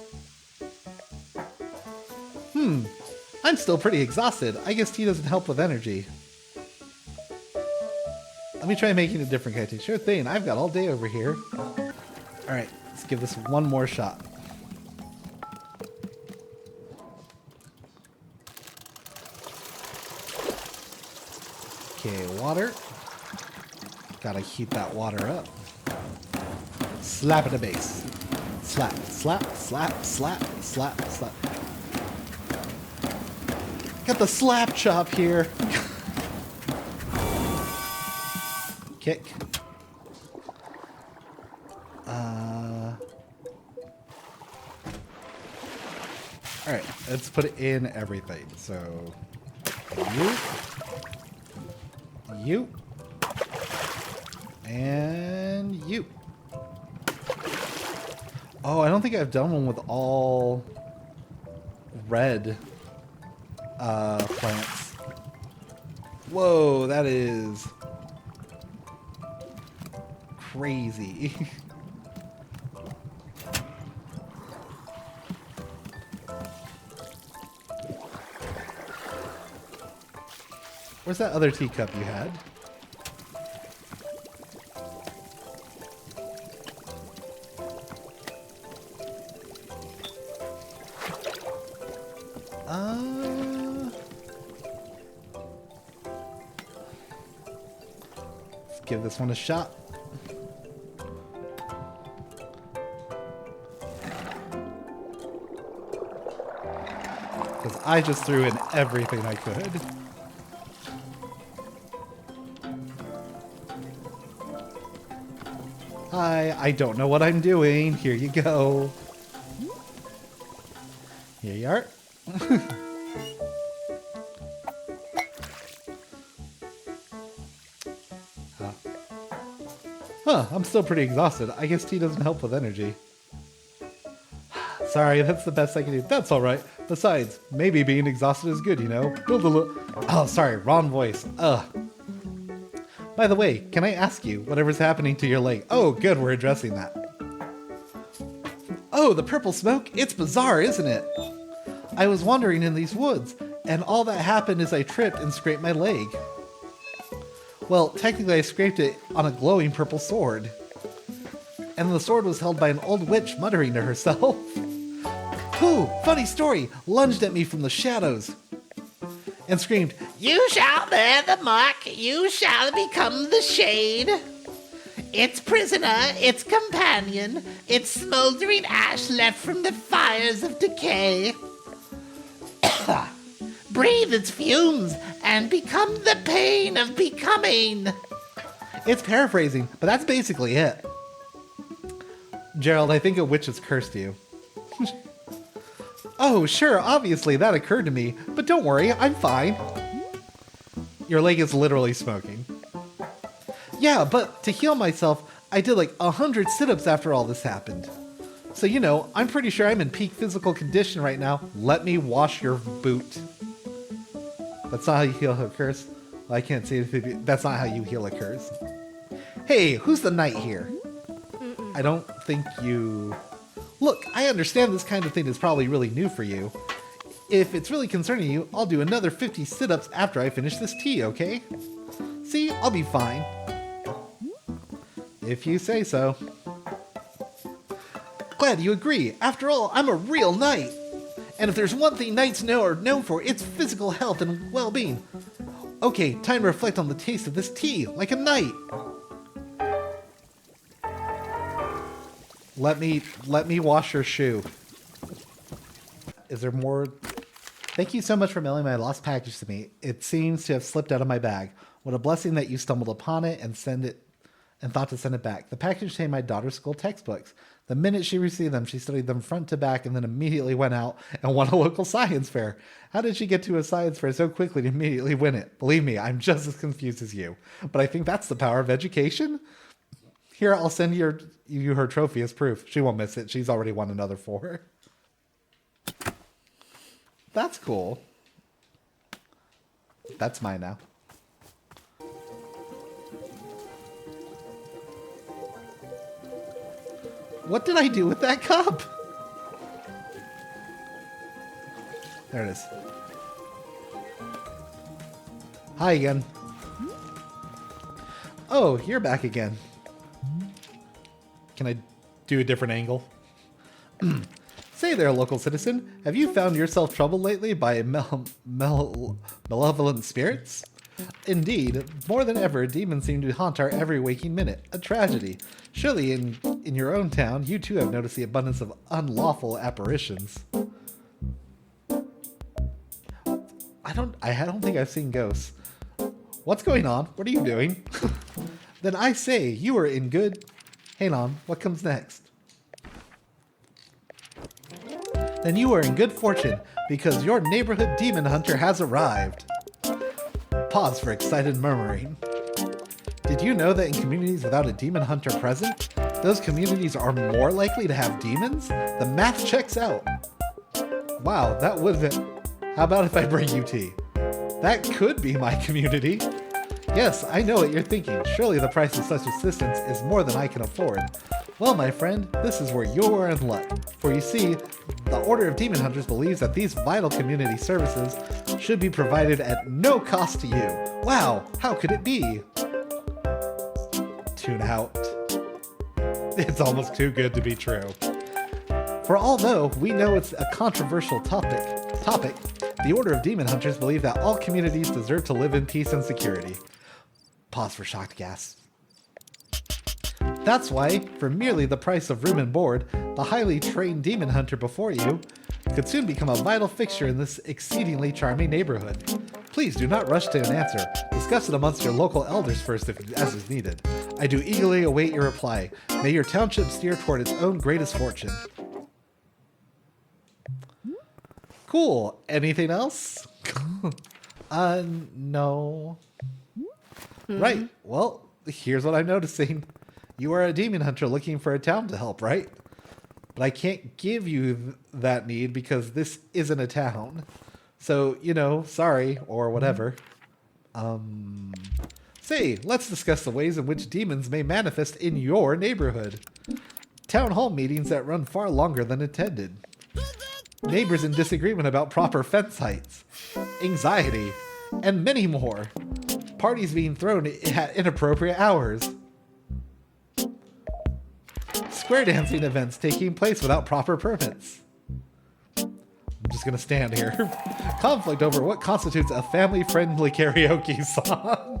Speaker 1: I'm still pretty exhausted. I guess tea doesn't help with energy. Let me try making a different kind of tea. Sure thing, I've got all day over here. Alright, let's give this one more shot. Okay, water. Gotta heat that water up. Slap at the base. Slap, slap, slap, slap, slap, slap. Got the slap chop here. Kick. Alright, let's put it in everything. So, you, and you. Oh, I don't think I've done one with all red plants. Whoa, that is crazy. Where's that other teacup you had? Let's give this one a shot. Because I just threw in everything I could. Hi, I don't know what I'm doing. Here you go. Here you are. Huh, I'm still pretty exhausted. I guess tea doesn't help with energy. Sorry, that's the best I can do. That's alright. Besides, maybe being exhausted is good, you know? Build a little... Oh, sorry, wrong voice. Ugh. By the way, can I ask you whatever's happening to your leg? Oh, good, we're addressing that. Oh, the purple smoke? It's bizarre, isn't it? I was wandering in these woods, and all that happened is I tripped and scraped my leg. Well, technically I scraped it on a glowing purple sword. And the sword was held by an old witch muttering to herself. Who, funny story, lunged at me from the shadows and screamed, "You shall bear the mark, you shall become the shade. Its prisoner, its companion, its smoldering ash left from the fires of decay. Breathe its fumes and become the pain of becoming." It's paraphrasing, but that's basically it. Gerald, I think a witch has cursed you. Oh, sure, obviously that occurred to me, but don't worry, I'm fine. Your leg is literally smoking. Yeah, but to heal myself, I did like 100 sit-ups after all this happened. So, you know, I'm pretty sure I'm in peak physical condition right now. Let me wash your boot. That's not how you heal a curse. Well, I can't see if that's not how you heal a curse. Hey, who's the knight here? I don't think you... Look, I understand this kind of thing is probably really new for you. If it's really concerning you, I'll do another 50 sit-ups after I finish this tea, okay? See, I'll be fine. If you say so. Glad you agree. After all, I'm a real knight. And if there's one thing knights are known for, it's physical health and well-being. Okay, time to reflect on the taste of this tea, like a knight. Let me wash your shoe. Is there more? Thank you so much for mailing my lost package to me. It seems to have slipped out of my bag. What a blessing that you stumbled upon it and thought to send it back. The package contained my daughter's school textbooks. The minute she received them, she studied them front to back and then immediately went out and won a local science fair. How did she get to a science fair so quickly to immediately win it? Believe me, I'm just as confused as you. But I think that's the power of education. Here, I'll send you her trophy as proof. She won't miss it. She's already won another 4. That's cool. That's mine now. What did I do with that cup? There it is. Hi again. Oh, you're back again. Can I do a different angle? Say there, local citizen. Have you found yourself troubled lately by malevolent spirits? Indeed, more than ever, demons seem to haunt our every waking minute. A tragedy. Surely in your own town, you too have noticed the abundance of unlawful apparitions. I don't think I've seen ghosts. What's going on? What are you doing? Then I say, you are in good... Hang on, what comes next? Then you are in good fortune, because your neighborhood demon hunter has arrived. Pause for excited murmuring. Did you know that in communities without a demon hunter present, those communities are more likely to have demons? The math checks out. Wow, that wasn't... How about if I bring you tea? That could be my community. Yes, I know what you're thinking. Surely the price of such assistance is more than I can afford. Well, my friend, this is where you're in luck. For you see, the Order of Demon Hunters believes that these vital community services should be provided at no cost to you. Wow, how could it be? Tune out. It's almost too good to be true. For although we know it's a controversial topic, the Order of Demon Hunters believe that all communities deserve to live in peace and security. Pause for shocked gasps. That's why, for merely the price of room and board, the highly trained demon hunter before you could soon become a vital fixture in this exceedingly charming neighborhood. Please do not rush to an answer. Discuss it amongst your local elders first as is needed. I do eagerly await your reply. May your township steer toward its own greatest fortune. Cool. Anything else? No. Right. Well, here's what I'm noticing. You are a demon hunter looking for a town to help, right? But I can't give you that need because this isn't a town. So, you know, sorry, or whatever. Say, let's discuss the ways in which demons may manifest in your neighborhood. Town hall meetings that run far longer than intended. Neighbors in disagreement about proper fence heights. Anxiety. And many more. Parties being thrown at inappropriate hours. Square dancing events taking place without proper permits. I'm just gonna stand here. Conflict over what constitutes a family-friendly karaoke song.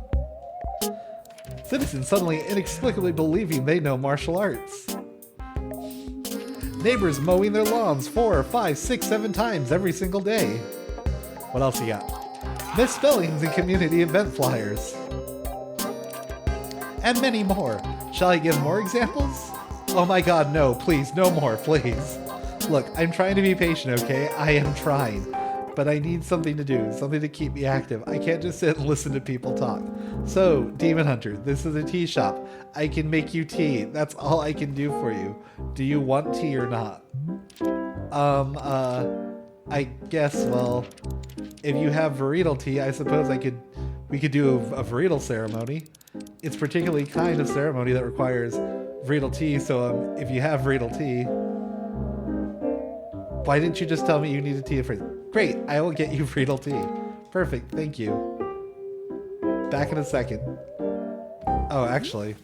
Speaker 1: Citizens suddenly inexplicably believing they know martial arts. Neighbors mowing their lawns 4, 5, 6, 7 times every single day. What else you got? Misspellings in community event flyers. And many more. Shall I give more examples? Oh my god, no, please, no more, please. Look, I'm trying to be patient, okay? I am trying. But I need something to do, something to keep me active. I can't just sit and listen to people talk. So, Demon Hunter, this is a tea shop. I can make you tea. That's all I can do for you. Do you want tea or not? I guess, well, if you have varietal tea, I suppose we could do a varietal ceremony. It's particularly kind of ceremony that requires varietal tea, so if you have varietal tea, why didn't you just tell me you needed tea first? Great, I will get you varietal tea. Perfect, thank you. Back in a second. Oh, actually.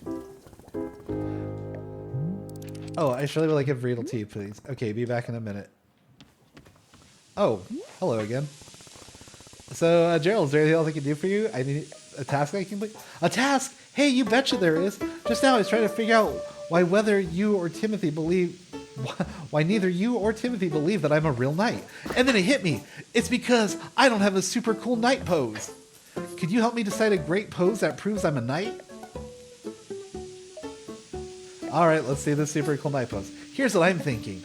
Speaker 1: Oh, I surely would like a varietal tea, please. Okay, be back in a minute. Oh, hello again. So, Gerald, is there anything else I can do for you? I need a task I can complete. A task? Hey, you betcha there is. Just now I was trying to figure out why neither you or Timothy believe that I'm a real knight. And then it hit me. It's because I don't have a super cool knight pose. Could you help me decide a great pose that proves I'm a knight? All right, let's see the super cool knight pose. Here's what I'm thinking.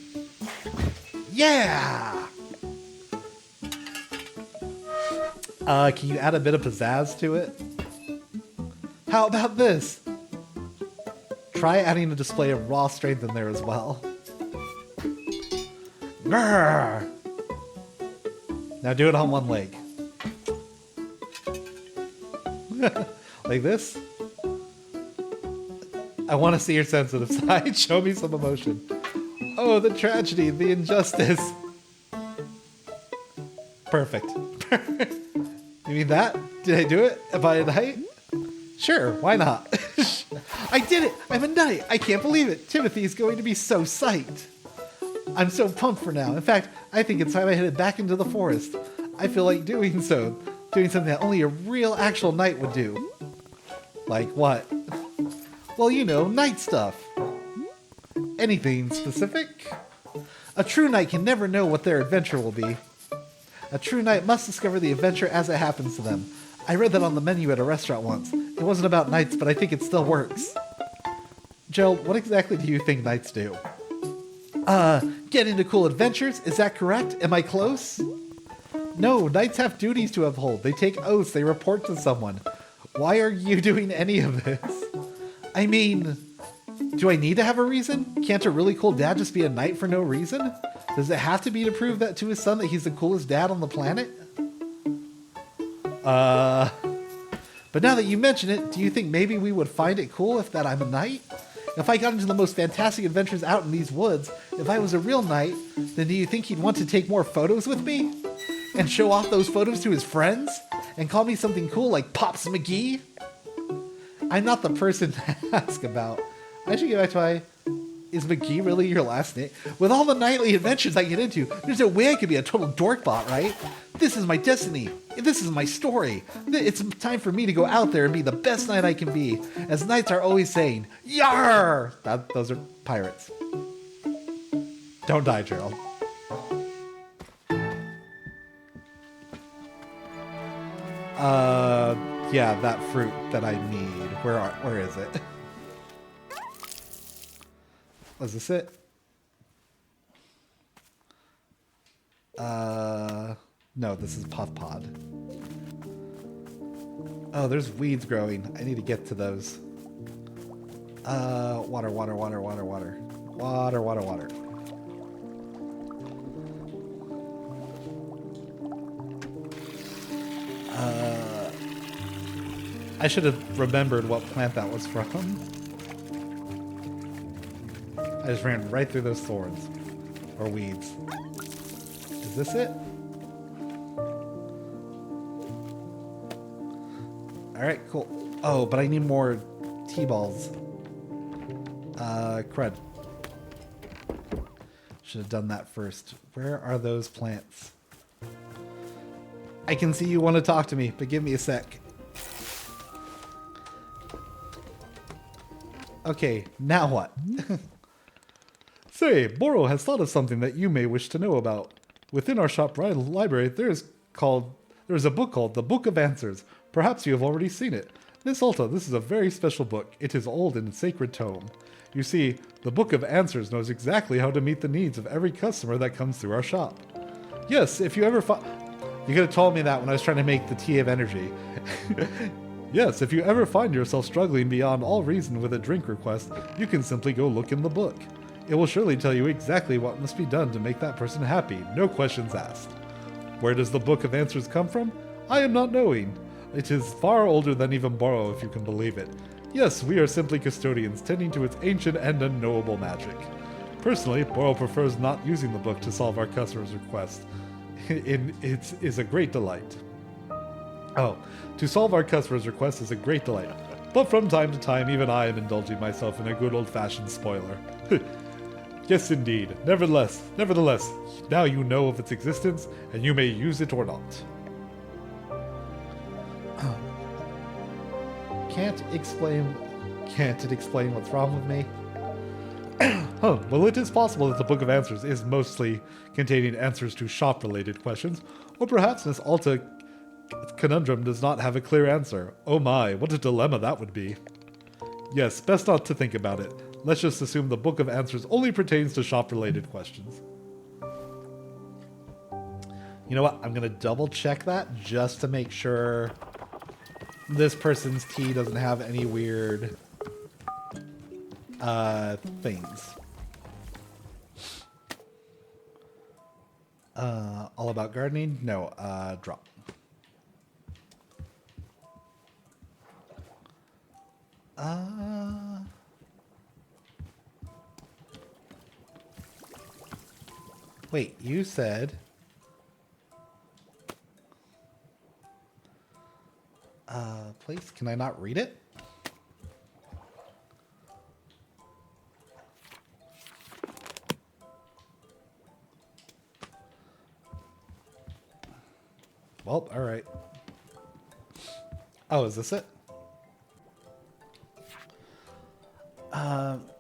Speaker 1: Yeah! Can you add a bit of pizzazz to it? How about this? Try adding a display of raw strength in there as well. Grrr! Now do it on one leg. Like this? I want to see your sensitive side. Show me some emotion. Oh, the tragedy, the injustice. Perfect. You mean that? Did I do it? Am I a knight? Sure, why not? I did it! I'm a knight! I can't believe it! Timothy is going to be so psyched! I'm so pumped for now. In fact, I think it's time I headed back into the forest. I feel like doing so. Doing something that only a real actual knight would do. Like what? Well, you know, knight stuff. Anything specific? A true knight can never know what their adventure will be. A true knight must discover the adventure as it happens to them. I read that on the menu at a restaurant once. It wasn't about knights, but I think it still works. Gerald, what exactly do you think knights do? Get into cool adventures? Is that correct? Am I close? No, knights have duties to uphold. They take oaths. They report to someone. Why are you doing any of this? I mean, do I need to have a reason? Can't a really cool dad just be a knight for no reason? Does it have to be to prove that to his son that he's the coolest dad on the planet? But now that you mention it, do you think maybe we would find it cool if that I'm a knight? If I got into the most fantastic adventures out in these woods, if I was a real knight, then do you think he'd want to take more photos with me? And show off those photos to his friends? And call me something cool like Pops McGee? I'm not the person to ask about. I should get back to my... Is McGee really your last name? With all the nightly adventures I get into, there's no way I could be a total dorkbot, right? This is my destiny. This is my story. It's time for me to go out there and be the best knight I can be. As knights are always saying, Yarr! Those are pirates. Don't die, Gerald. Yeah, that fruit that I need. Where is it? Was this it? No, this is Puff Pod. Oh, there's weeds growing. I need to get to those. Water, water, water, water, water. Water, water, water. I should have remembered what plant that was from. I just ran right through those thorns. Or weeds. Is this it? Alright, cool. Oh, but I need more T-balls. Crud. Should have done that first. Where are those plants? I can see you want to talk to me, but give me a sec. Okay, now what? Say, Boro has thought of something that you may wish to know about. Within our shop library, there is a book called The Book of Answers. Perhaps you have already seen it. Miss Alta, this is a very special book. It is old and sacred tome. You see, the Book of Answers knows exactly how to meet the needs of every customer that comes through our shop. Yes, if you ever You could have told me that when I was trying to make the tea of energy. Yes, if you ever find yourself struggling beyond all reason with a drink request, you can simply go look in the book. It will surely tell you exactly what must be done to make that person happy, no questions asked. Where does the Book of Answers come from? I am not knowing. It is far older than even Boro, if you can believe it. Yes, we are simply custodians tending to its ancient and unknowable magic. Personally, Boro prefers not using the book to solve our customers' requests. It is a great delight. Oh, to solve our customers' requests is a great delight. But from time to time, even I am indulging myself in a good old-fashioned spoiler. Yes, indeed. Nevertheless, now you know of its existence, and you may use it or not. Can't it explain what's wrong with me? Huh, well, it is possible that the Book of Answers is mostly containing answers to shop-related questions, or perhaps Miss Alta's conundrum does not have a clear answer. Oh my, what a dilemma that would be. Yes, best not to think about it. Let's just assume the Book of Answers only pertains to shop-related questions. You know what? I'm going to double-check that just to make sure this person's tea doesn't have any weird things. All about gardening? No, drop. Wait, you said... place? Can I not read it? Well, alright. Oh, is this it?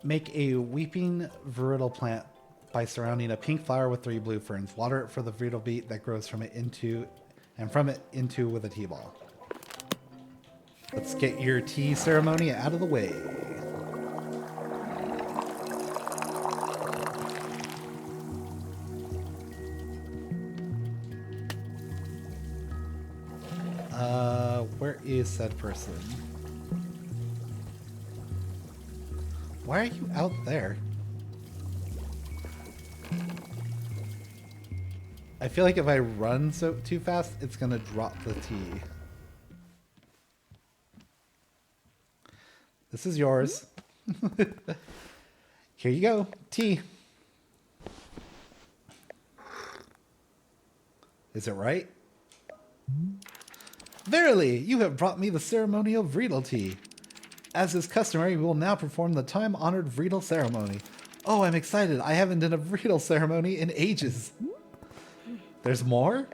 Speaker 1: Make a weeping viridal plant by surrounding a pink flower with 3 blue ferns. Water it for the viridal beet that grows from it into with a tea ball. Let's get your tea ceremony out of the way. Where is said person? Why are you out there? I feel like if I run too fast, it's gonna drop the tea. This is yours. Here you go, tea. Is it right? Verily, you have brought me the ceremonial Vreedle tea. As is customary, we will now perform the time-honored Vreedle ceremony. Oh, I'm excited. I haven't done a Vreedle ceremony in ages. There's more?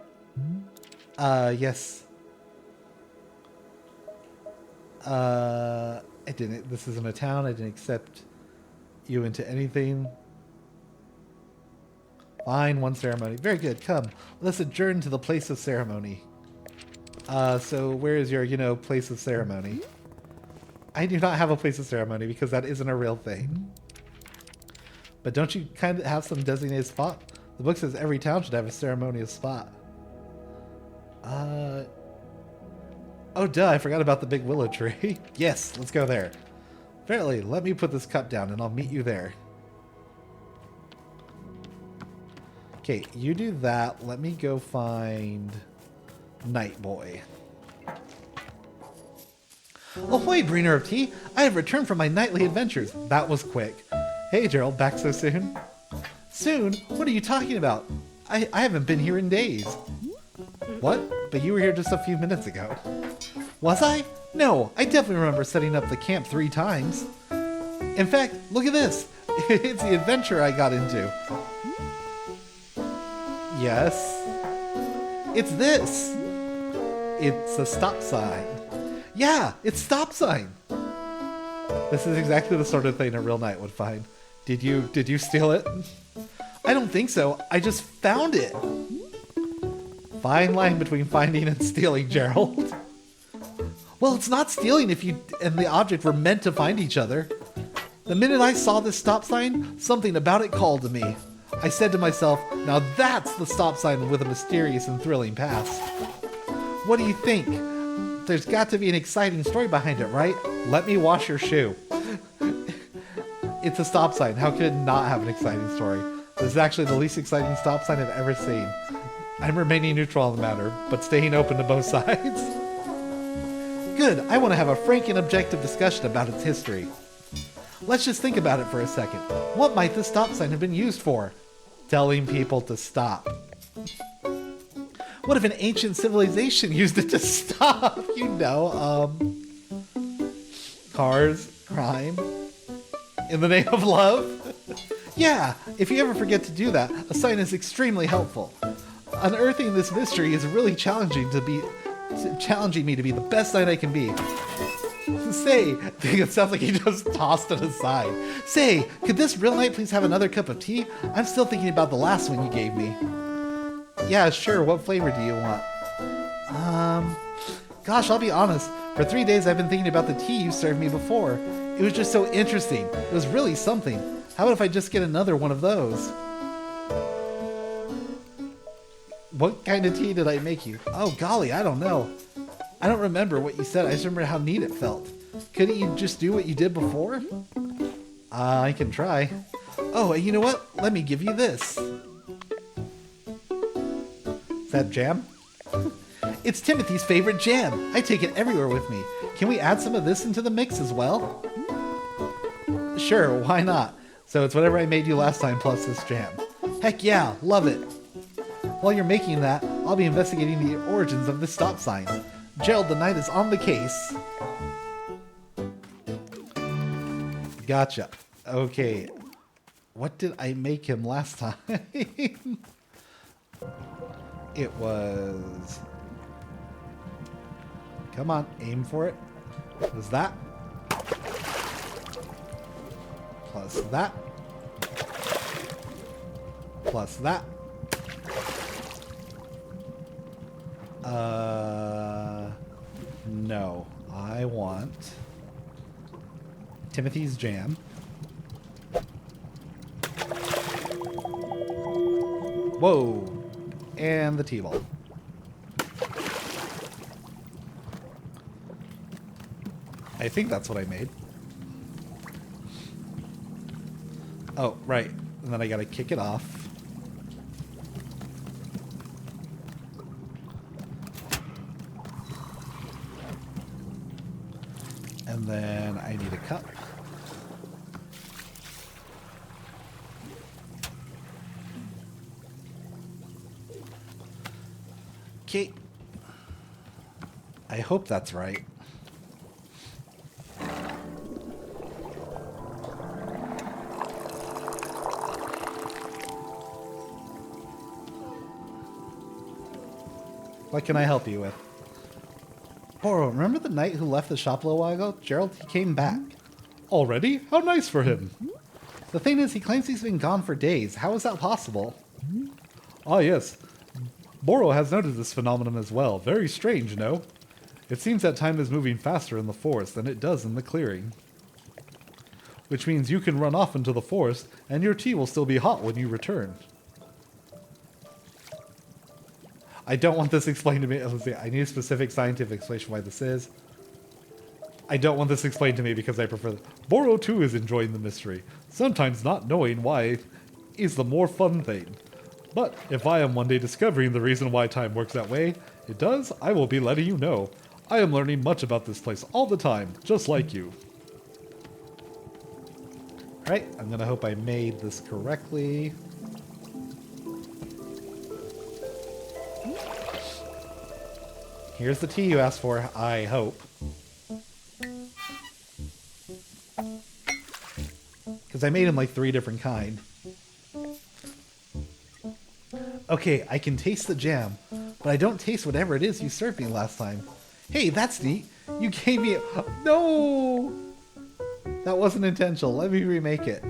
Speaker 1: Yes. I didn't. This isn't a town. I didn't accept you into anything. Fine, one ceremony. Very good. Come, let's adjourn to the place of ceremony. So where is your, place of ceremony? I do not have a place of ceremony because that isn't a real thing. But don't you kind of have some designated spot? The book says every town should have a ceremonious spot. Oh, duh, I forgot about the big willow tree. Yes, let's go there. Verily, let me put this cup down and I'll meet you there. Okay, you do that. Let me go find Night Boy. Ahoy, bringer of tea! I have returned from my nightly adventures. That was quick. Hey Gerald, back so soon? Soon? What are you talking about? I haven't been here in days. What? But you were here just a few minutes ago. Was I? No, I definitely remember setting up the camp 3 times. In fact, look at this. It's the adventure I got into. Yes. It's this. It's a stop sign. Yeah, it's stop sign. This is exactly the sort of thing a real knight would find. Did you steal it? I don't think so. I just found it. Fine line between finding and stealing, Gerald. Well, it's not stealing if you and the object were meant to find each other. The minute I saw this stop sign, something about it called to me. I said to myself, now that's the stop sign with a mysterious and thrilling past. What do you think? There's got to be an exciting story behind it, right? Let me wash your shoe. It's a stop sign. How could it not have an exciting story? This is actually the least exciting stop sign I've ever seen. I'm remaining neutral on the matter, but staying open to both sides. Good. I want to have a frank and objective discussion about its history. Let's just think about it for a second. What might this stop sign have been used for? Telling people to stop. What if an ancient civilization used it to stop? You know, cars, crime, in the name of love? Yeah, if you ever forget to do that, a sign is extremely helpful. Unearthing this mystery is really challenging me to be the best knight I can be. Say, it sounds like he just tossed it aside. Say, could this real knight please have another cup of tea? I'm still thinking about the last one you gave me. Yeah, sure, what flavor do you want? Gosh, I'll be honest. For 3 days I've been thinking about the tea you served me before. It was just so interesting. It was really something. How about if I just get another one of those? What kind of tea did I make you? Oh, golly, I don't know. I don't remember what you said. I just remember how neat it felt. Couldn't you just do what you did before? I can try. Oh, you know what? Let me give you this. Is that jam? It's Timothy's favorite jam. I take it everywhere with me. Can we add some of this into the mix as well? Sure, why not? So it's whatever I made you last time plus this jam. Heck yeah, love it. While you're making that, I'll be investigating the origins of this stop sign. Gerald the Knight is on the case. Gotcha. Okay. What did I make him last time? It was... Come on, aim for it. Was that? Plus that. Plus that. No. I want Timothy's jam. Whoa. And the T-ball. I think that's what I made. Oh, right. And then I gotta kick it off. And then I need a cup. Okay. I hope that's right. What can I help you with? Boro, remember the knight who left the shop a little while ago? Gerald, he came back. Already? How nice for him. The thing is, he claims he's been gone for days. How is that possible? Ah, yes. Boro has noted this phenomenon as well. Very strange, no? It seems that time is moving faster in the forest than it does in the clearing. Which means you can run off into the forest, and your tea will still be hot when you return. I don't want this explained to me. Let's see, I need a specific scientific explanation why this is. I don't want this explained to me because I prefer... Boro too is enjoying the mystery. Sometimes not knowing why is the more fun thing. But if I am one day discovering the reason why time works that way, it does, I will be letting you know. I am learning much about this place all the time, just like you. Alright, I'm gonna hope I made this correctly. Here's the tea you asked for, I hope. Because I made him like 3 different kind. Okay, I can taste the jam, but I don't taste whatever it is you served me last time. Hey, that's neat. You gave me a... No! That wasn't intentional. Let me remake it.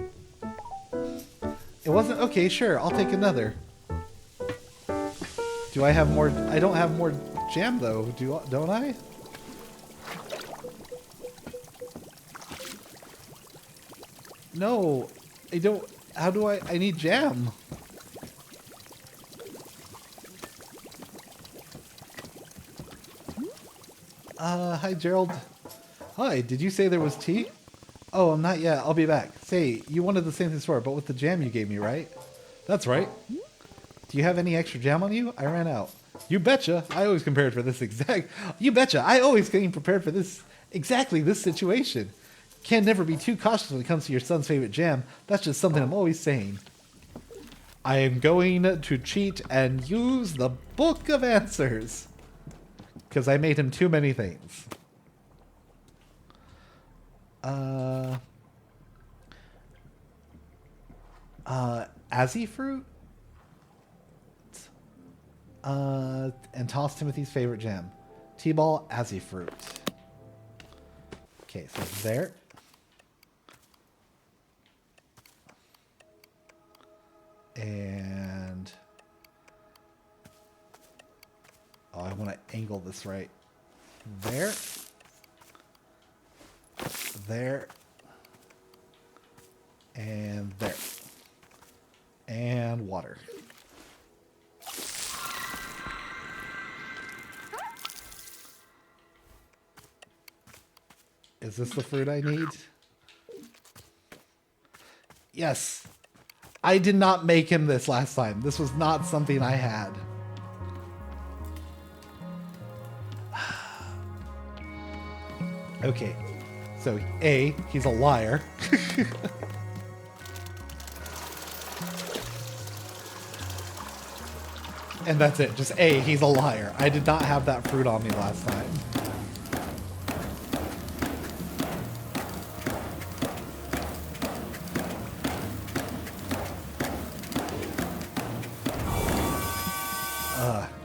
Speaker 1: It wasn't... Okay, sure. I'll take another. Do I have more... I don't have more jam, though. Don't I? No. I don't... How do I... I need jam. Hi, Gerald. Hi, did you say there was tea? Oh, not yet. I'll be back. Say, you wanted the same thing before, but with the jam you gave me, right? That's right. Do you have any extra jam on you? I ran out. You betcha. I always prepared for this exact... You betcha. I always came prepared for this... Exactly this situation. Can never be too cautious when it comes to your son's favorite jam. That's just something I'm always saying. I am going to cheat and use the Book of Answers. Because I made him too many things. Azzy fruit? And toss Timothy's favorite jam. T-ball, Azzy fruit. Okay, so there. And... Oh, I want to angle this right. There. There. And there. And water. Is this the fruit I need? Yes. I did not make him this last time. This was not something I had. Okay, so A, he's a liar. And that's it, just A, he's a liar. I did not have that fruit on me last time.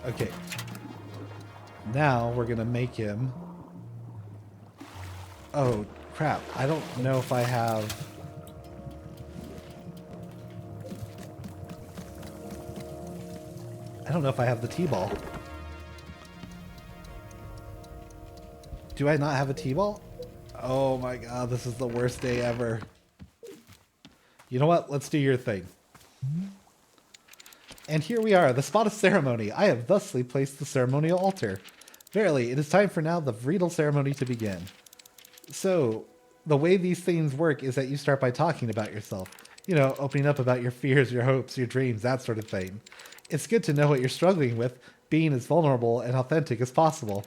Speaker 1: Okay. Now we're gonna make him... Oh, crap. I don't know if I have... I don't know if I have the T-ball. Do I not have a T-ball? Oh my god, this is the worst day ever. You know what? Let's do your thing. And here we are, the spot of ceremony. I have thusly placed the ceremonial altar. Verily, it is time for now the Vreedle ceremony to begin. So, the way these things work is that you start by talking about yourself. You know, opening up about your fears, your hopes, your dreams, that sort of thing. It's good to know what you're struggling with, being as vulnerable and authentic as possible.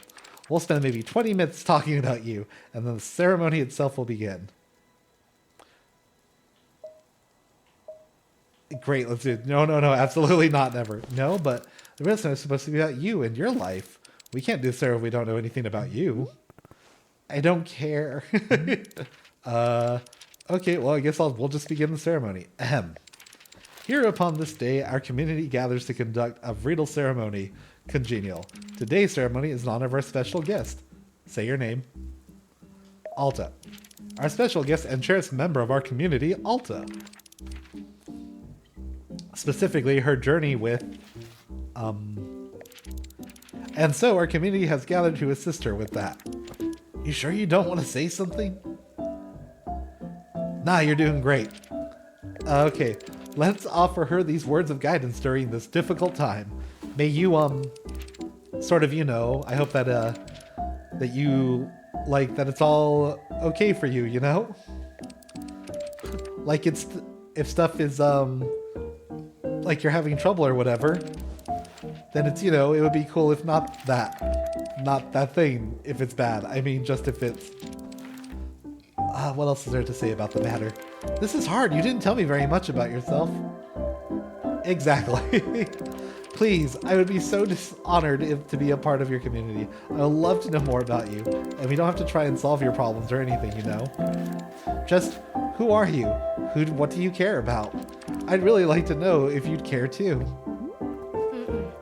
Speaker 1: We'll spend maybe 20 minutes talking about you, and then the ceremony itself will begin. Great, let's do it. No, absolutely not, never. No, but the rest of it is supposed to be about you and your life. We can't do so if we don't know anything about you. I don't care. Okay, well, I guess we'll just begin the ceremony. Ahem. Here upon this day, our community gathers to conduct a Vreedle ceremony. Congenial. Today's ceremony is in honor of our special guest. Say your name. Alta. Our special guest and cherished member of our community, Alta. Specifically, her journey with... And so, our community has gathered to assist her with that. You sure you don't want to say something? Nah, you're doing great. Okay, let's offer her these words of guidance during this difficult time. May you, sort of, you know, I hope that, that you, like, that it's all okay for you, you know? Like, it's, if stuff is, like you're having trouble or whatever, then it's, you know, it would be cool if not that thing, if it's bad. I mean, just if it's... what else is there to say about the matter? This is hard. You didn't tell me very much about yourself. Exactly. Please, I would be so dishonored to be a part of your community. I would love to know more about you. And we don't have to try and solve your problems or anything, you know? Just, who are you? What do you care about? I'd really like to know if you'd care too.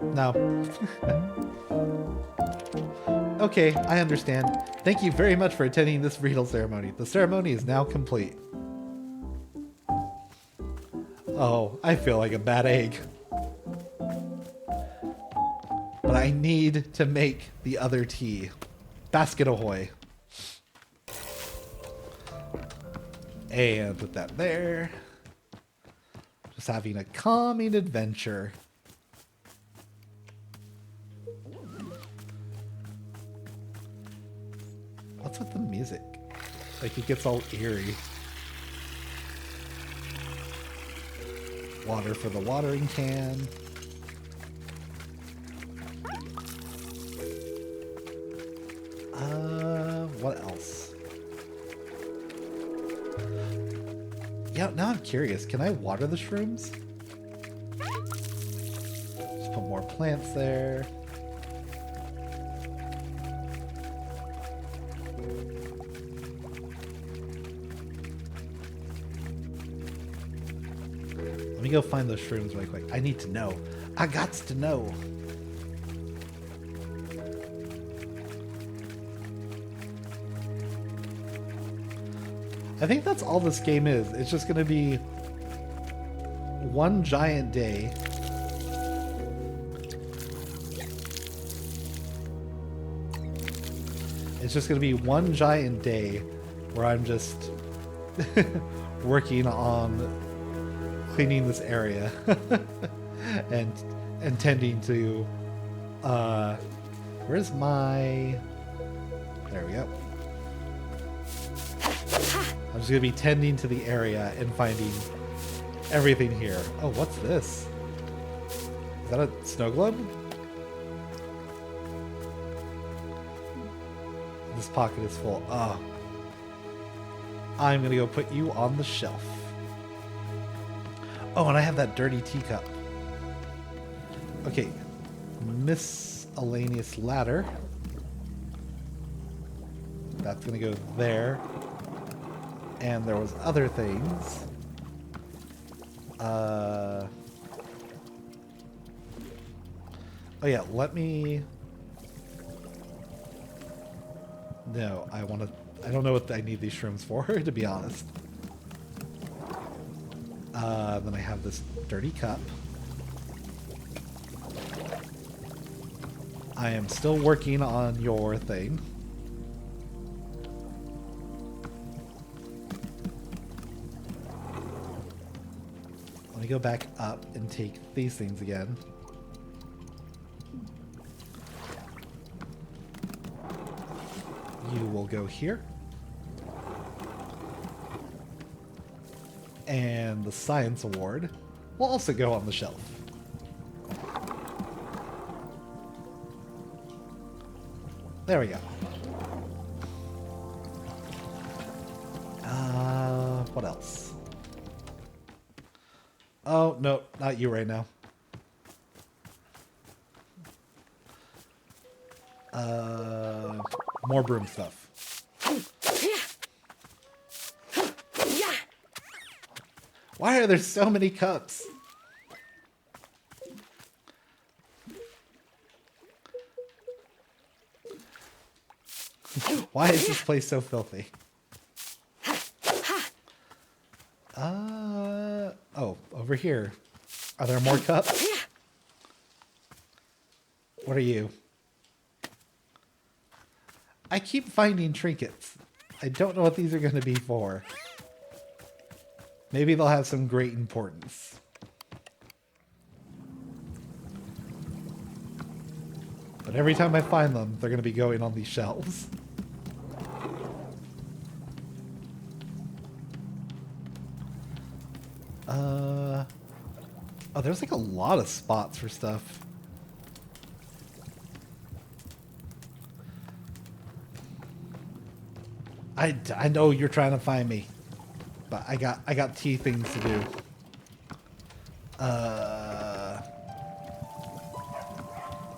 Speaker 1: No. Okay, I understand. Thank you very much for attending this bridal ceremony. The ceremony is now complete. Oh, I feel like a bad egg. But I need to make the other tea. Basket ahoy. And put that there. Just having a calming adventure. What's with the music? Like it gets all eerie. Water for the watering can. What else? Yeah, now I'm curious. Can I water the shrooms? Just put more plants there. Let me go find those shrooms really quick. I need to know. I gots to know. I think that's all this game is. It's just going to be one giant day. It's just going to be one giant day where I'm just working on cleaning this area and tending to where's my, there we go. I'm just gonna be tending to the area and finding everything here. Oh, what's this? Is that a snow globe? This pocket is full. Oh. I'm gonna go put you on the shelf. Oh, and I have that dirty teacup. Okay. Miscellaneous ladder. That's gonna go there. And there was other things. Oh yeah, let me... No, I don't know what I need these shrooms for, to be honest. Then I have this dirty cup. I am still working on your thing. Let me go back up and take these things again. You will go here. And the science award will also go on the shelf. There we go. What else? Oh, no, not you right now. More broom stuff. Why are there so many cups? Why is this place so filthy? Oh, over here. Are there more cups? What are you? I keep finding trinkets. I don't know what these are going to be for. Maybe they'll have some great importance. But every time I find them, they're going to be going on these shelves. Oh, there's like a lot of spots for stuff. I know you're trying to find me. But I got tea things to do.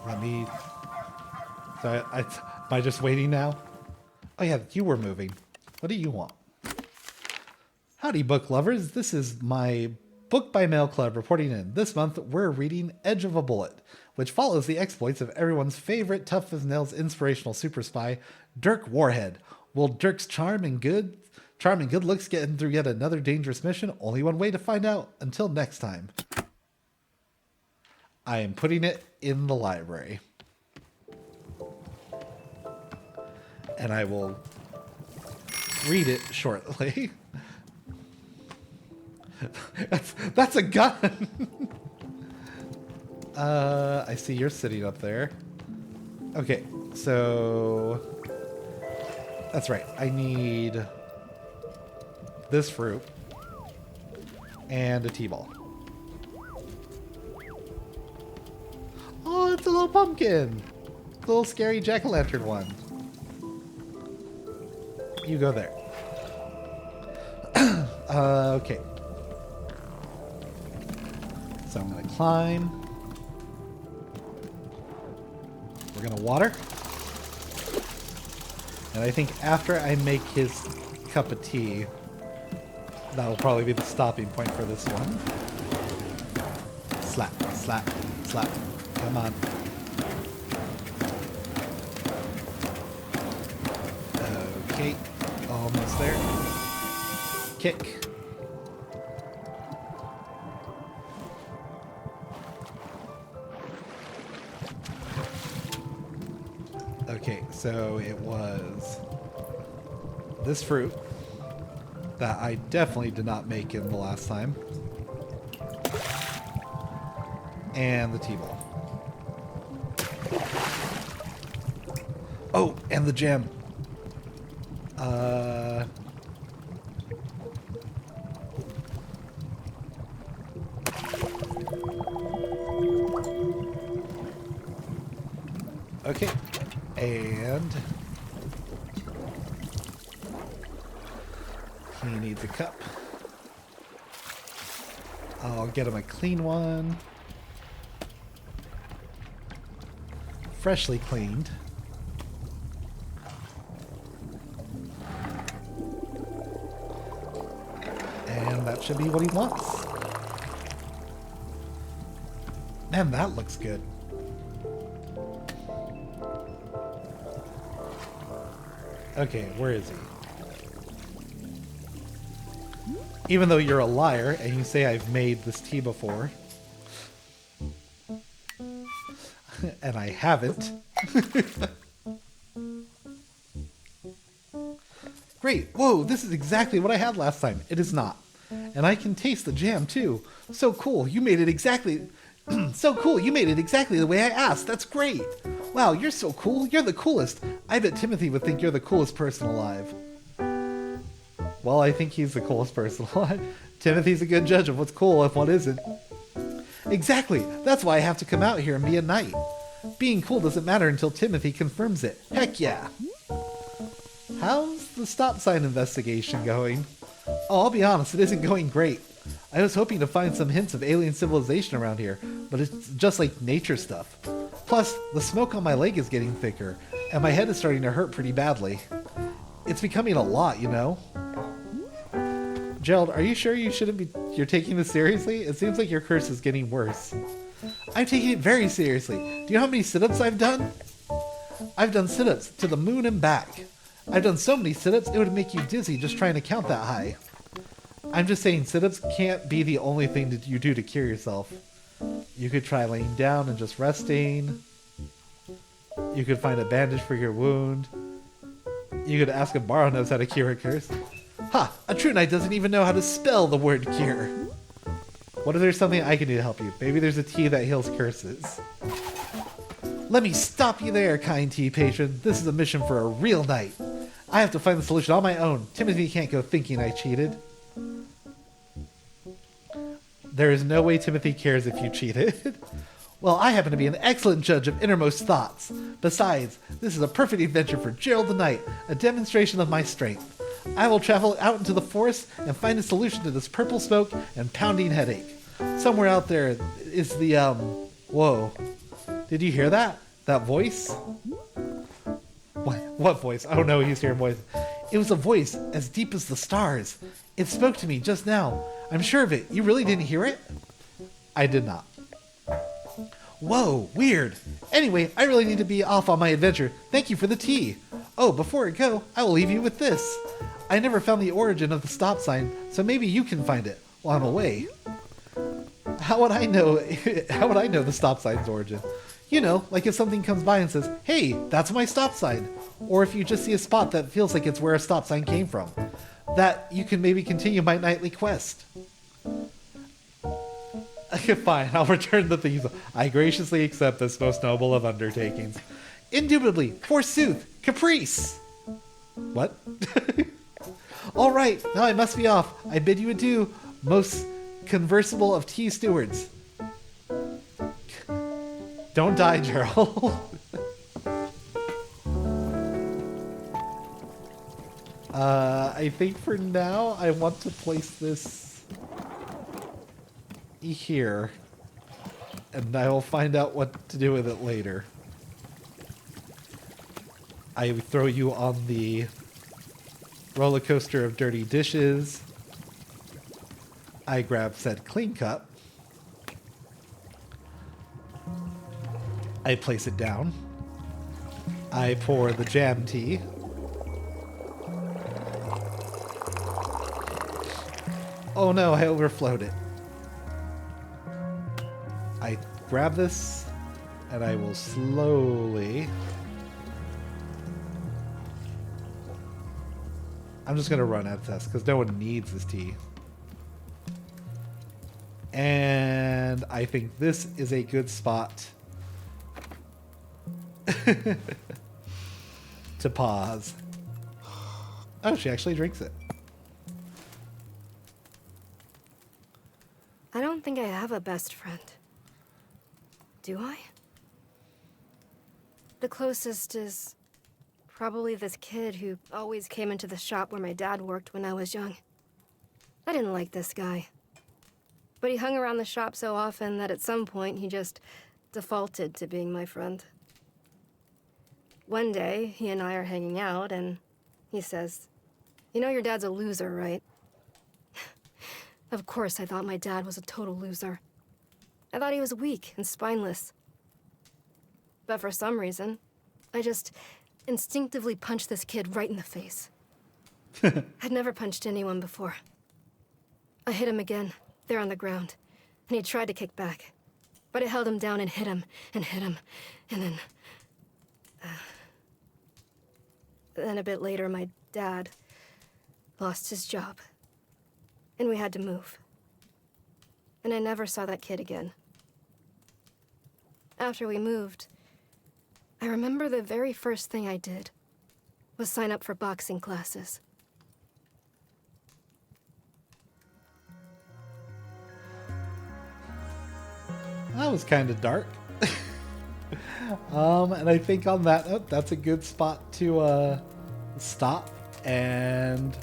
Speaker 1: Let me... So am I just waiting now? Oh yeah, you were moving. What do you want? Howdy, book lovers. This is my Book by Mail Club reporting in. This month, we're reading Edge of a Bullet, which follows the exploits of everyone's favorite tough as nails inspirational super spy, Dirk Warhead. Will Dirk's charm and good looks get him through yet another dangerous mission? Only one way to find out. Until next time. I am putting it in the library. And I will read it shortly. That's a gun! I see you're sitting up there. Okay, so... That's right, I need this fruit and a T-ball. Oh, it's a little pumpkin! The little scary jack-o'-lantern one. You go there. Okay. So I'm going to climb. We're going to water. And I think after I make his cup of tea, that'll probably be the stopping point for this one. Slap, slap, slap. Come on. Okay, almost there. Kick. Okay, so it was this fruit that I definitely did not make in the last time. And the T-ball. Oh, and the jam. Okay. And he needs a cup. I'll get him a clean one. Freshly cleaned. And that should be what he wants. Man, that looks good. Okay, where is he? Even though you're a liar and you say I've made this tea before. And I haven't. Great. Whoa, this is exactly what I had last time. It is not. And I can taste the jam too. So cool. You made it exactly... So cool. You made it exactly the way I asked. That's great. Wow, you're so cool. You're the coolest. I bet Timothy would think you're the coolest person alive. Well, I think he's the coolest person alive. Timothy's a good judge of what's cool and what isn't. Exactly. That's why I have to come out here and be a knight. Being cool doesn't matter until Timothy confirms it. Heck yeah. How's the stop sign investigation going? Oh, I'll be honest, it isn't going great. I was hoping to find some hints of alien civilization around here, but it's just like nature stuff. Plus, the smoke on my leg is getting thicker, and my head is starting to hurt pretty badly. It's becoming a lot, you know? Gerald, are you sure you're taking this seriously? It seems like your curse is getting worse. I'm taking it very seriously. Do you know how many sit-ups I've done? I've done sit-ups to the moon and back. I've done so many sit-ups, it would make you dizzy just trying to count that high. I'm just saying, sit-ups can't be the only thing that you do to cure yourself. You could try laying down and just resting. You could find a bandage for your wound. You could ask if Barrow knows how to cure a curse. Ha! A true knight doesn't even know how to spell the word cure. What if there's something I can do to help you? Maybe there's a tea that heals curses. Let me stop you there, kind tea patron. This is a mission for a real knight. I have to find the solution on my own. Timothy can't go thinking I cheated. There is no way Timothy cares if you cheated. Well, I happen to be an excellent judge of innermost thoughts. Besides, this is a perfect adventure for Gerald the Knight, a demonstration of my strength. I will travel out into the forest and find a solution to this purple smoke and pounding headache. Somewhere out there is the, whoa. Did you hear that? That voice? What voice? Oh no, he's hearing voice. It was a voice as deep as the stars. It spoke to me just now. I'm sure of it. You really didn't hear it? I did not. Whoa, weird. Anyway, I really need to be off on my adventure. Thank you for the tea. Oh, before I go, I will leave you with this. I never found the origin of the stop sign, so maybe you can find it while I'm away. How would I know the stop sign's origin? You know, like if something comes by and says, hey, that's my stop sign. Or if you just see a spot that feels like it's where a stop sign came from. That you can maybe continue my nightly quest. Okay, fine, I'll return the things. I graciously accept this most noble of undertakings. Indubitably, forsooth, caprice! What? Alright, now I must be off. I bid you adieu, most conversable of tea stewards. Don't die, Gerald. I think for now I want to place this here, and I will find out what to do with it later. I throw you on the roller coaster of dirty dishes. I grab said clean cup. I place it down. I pour the jam tea. Oh no, I overflowed it. I grab this and I will slowly... I'm just going to run out of tests because no one needs this tea. And I think this is a good spot to pause. Oh, she actually drinks it.
Speaker 2: I don't think I have a best friend. Do I? The closest is probably this kid who always came into the shop where my dad worked when I was young. I didn't like this guy. But he hung around the shop so often that at some point he just defaulted to being my friend. One day, he and I are hanging out, and he says, "You know your dad's a loser, right?" Of course, I thought my dad was a total loser. I thought he was weak and spineless. But for some reason, I just instinctively punched this kid right in the face. I'd never punched anyone before. I hit him again, there on the ground, and he tried to kick back. But I held him down and hit him, and hit him, and then... Then a bit later, my dad lost his job. And we had to move. And I never saw that kid again. After we moved, I remember the very first thing I did was sign up for boxing classes.
Speaker 1: That was kind of dark. And I think on that note, that's a good spot to stop, and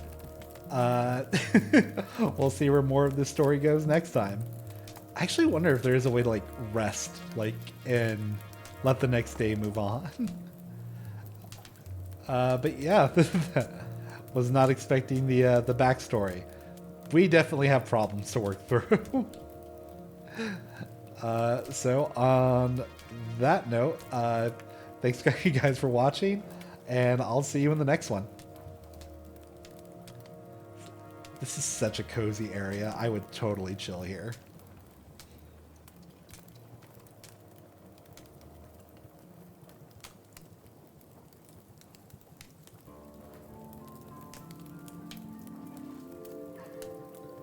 Speaker 1: we'll see where more of this story goes next time. I actually wonder if there is a way to like rest, like, and let the next day move on. But yeah, was not expecting the backstory. We definitely have problems to work through. So on that note, thanks you guys for watching, and I'll see you in the next one. This is such a cozy area. I would totally chill here.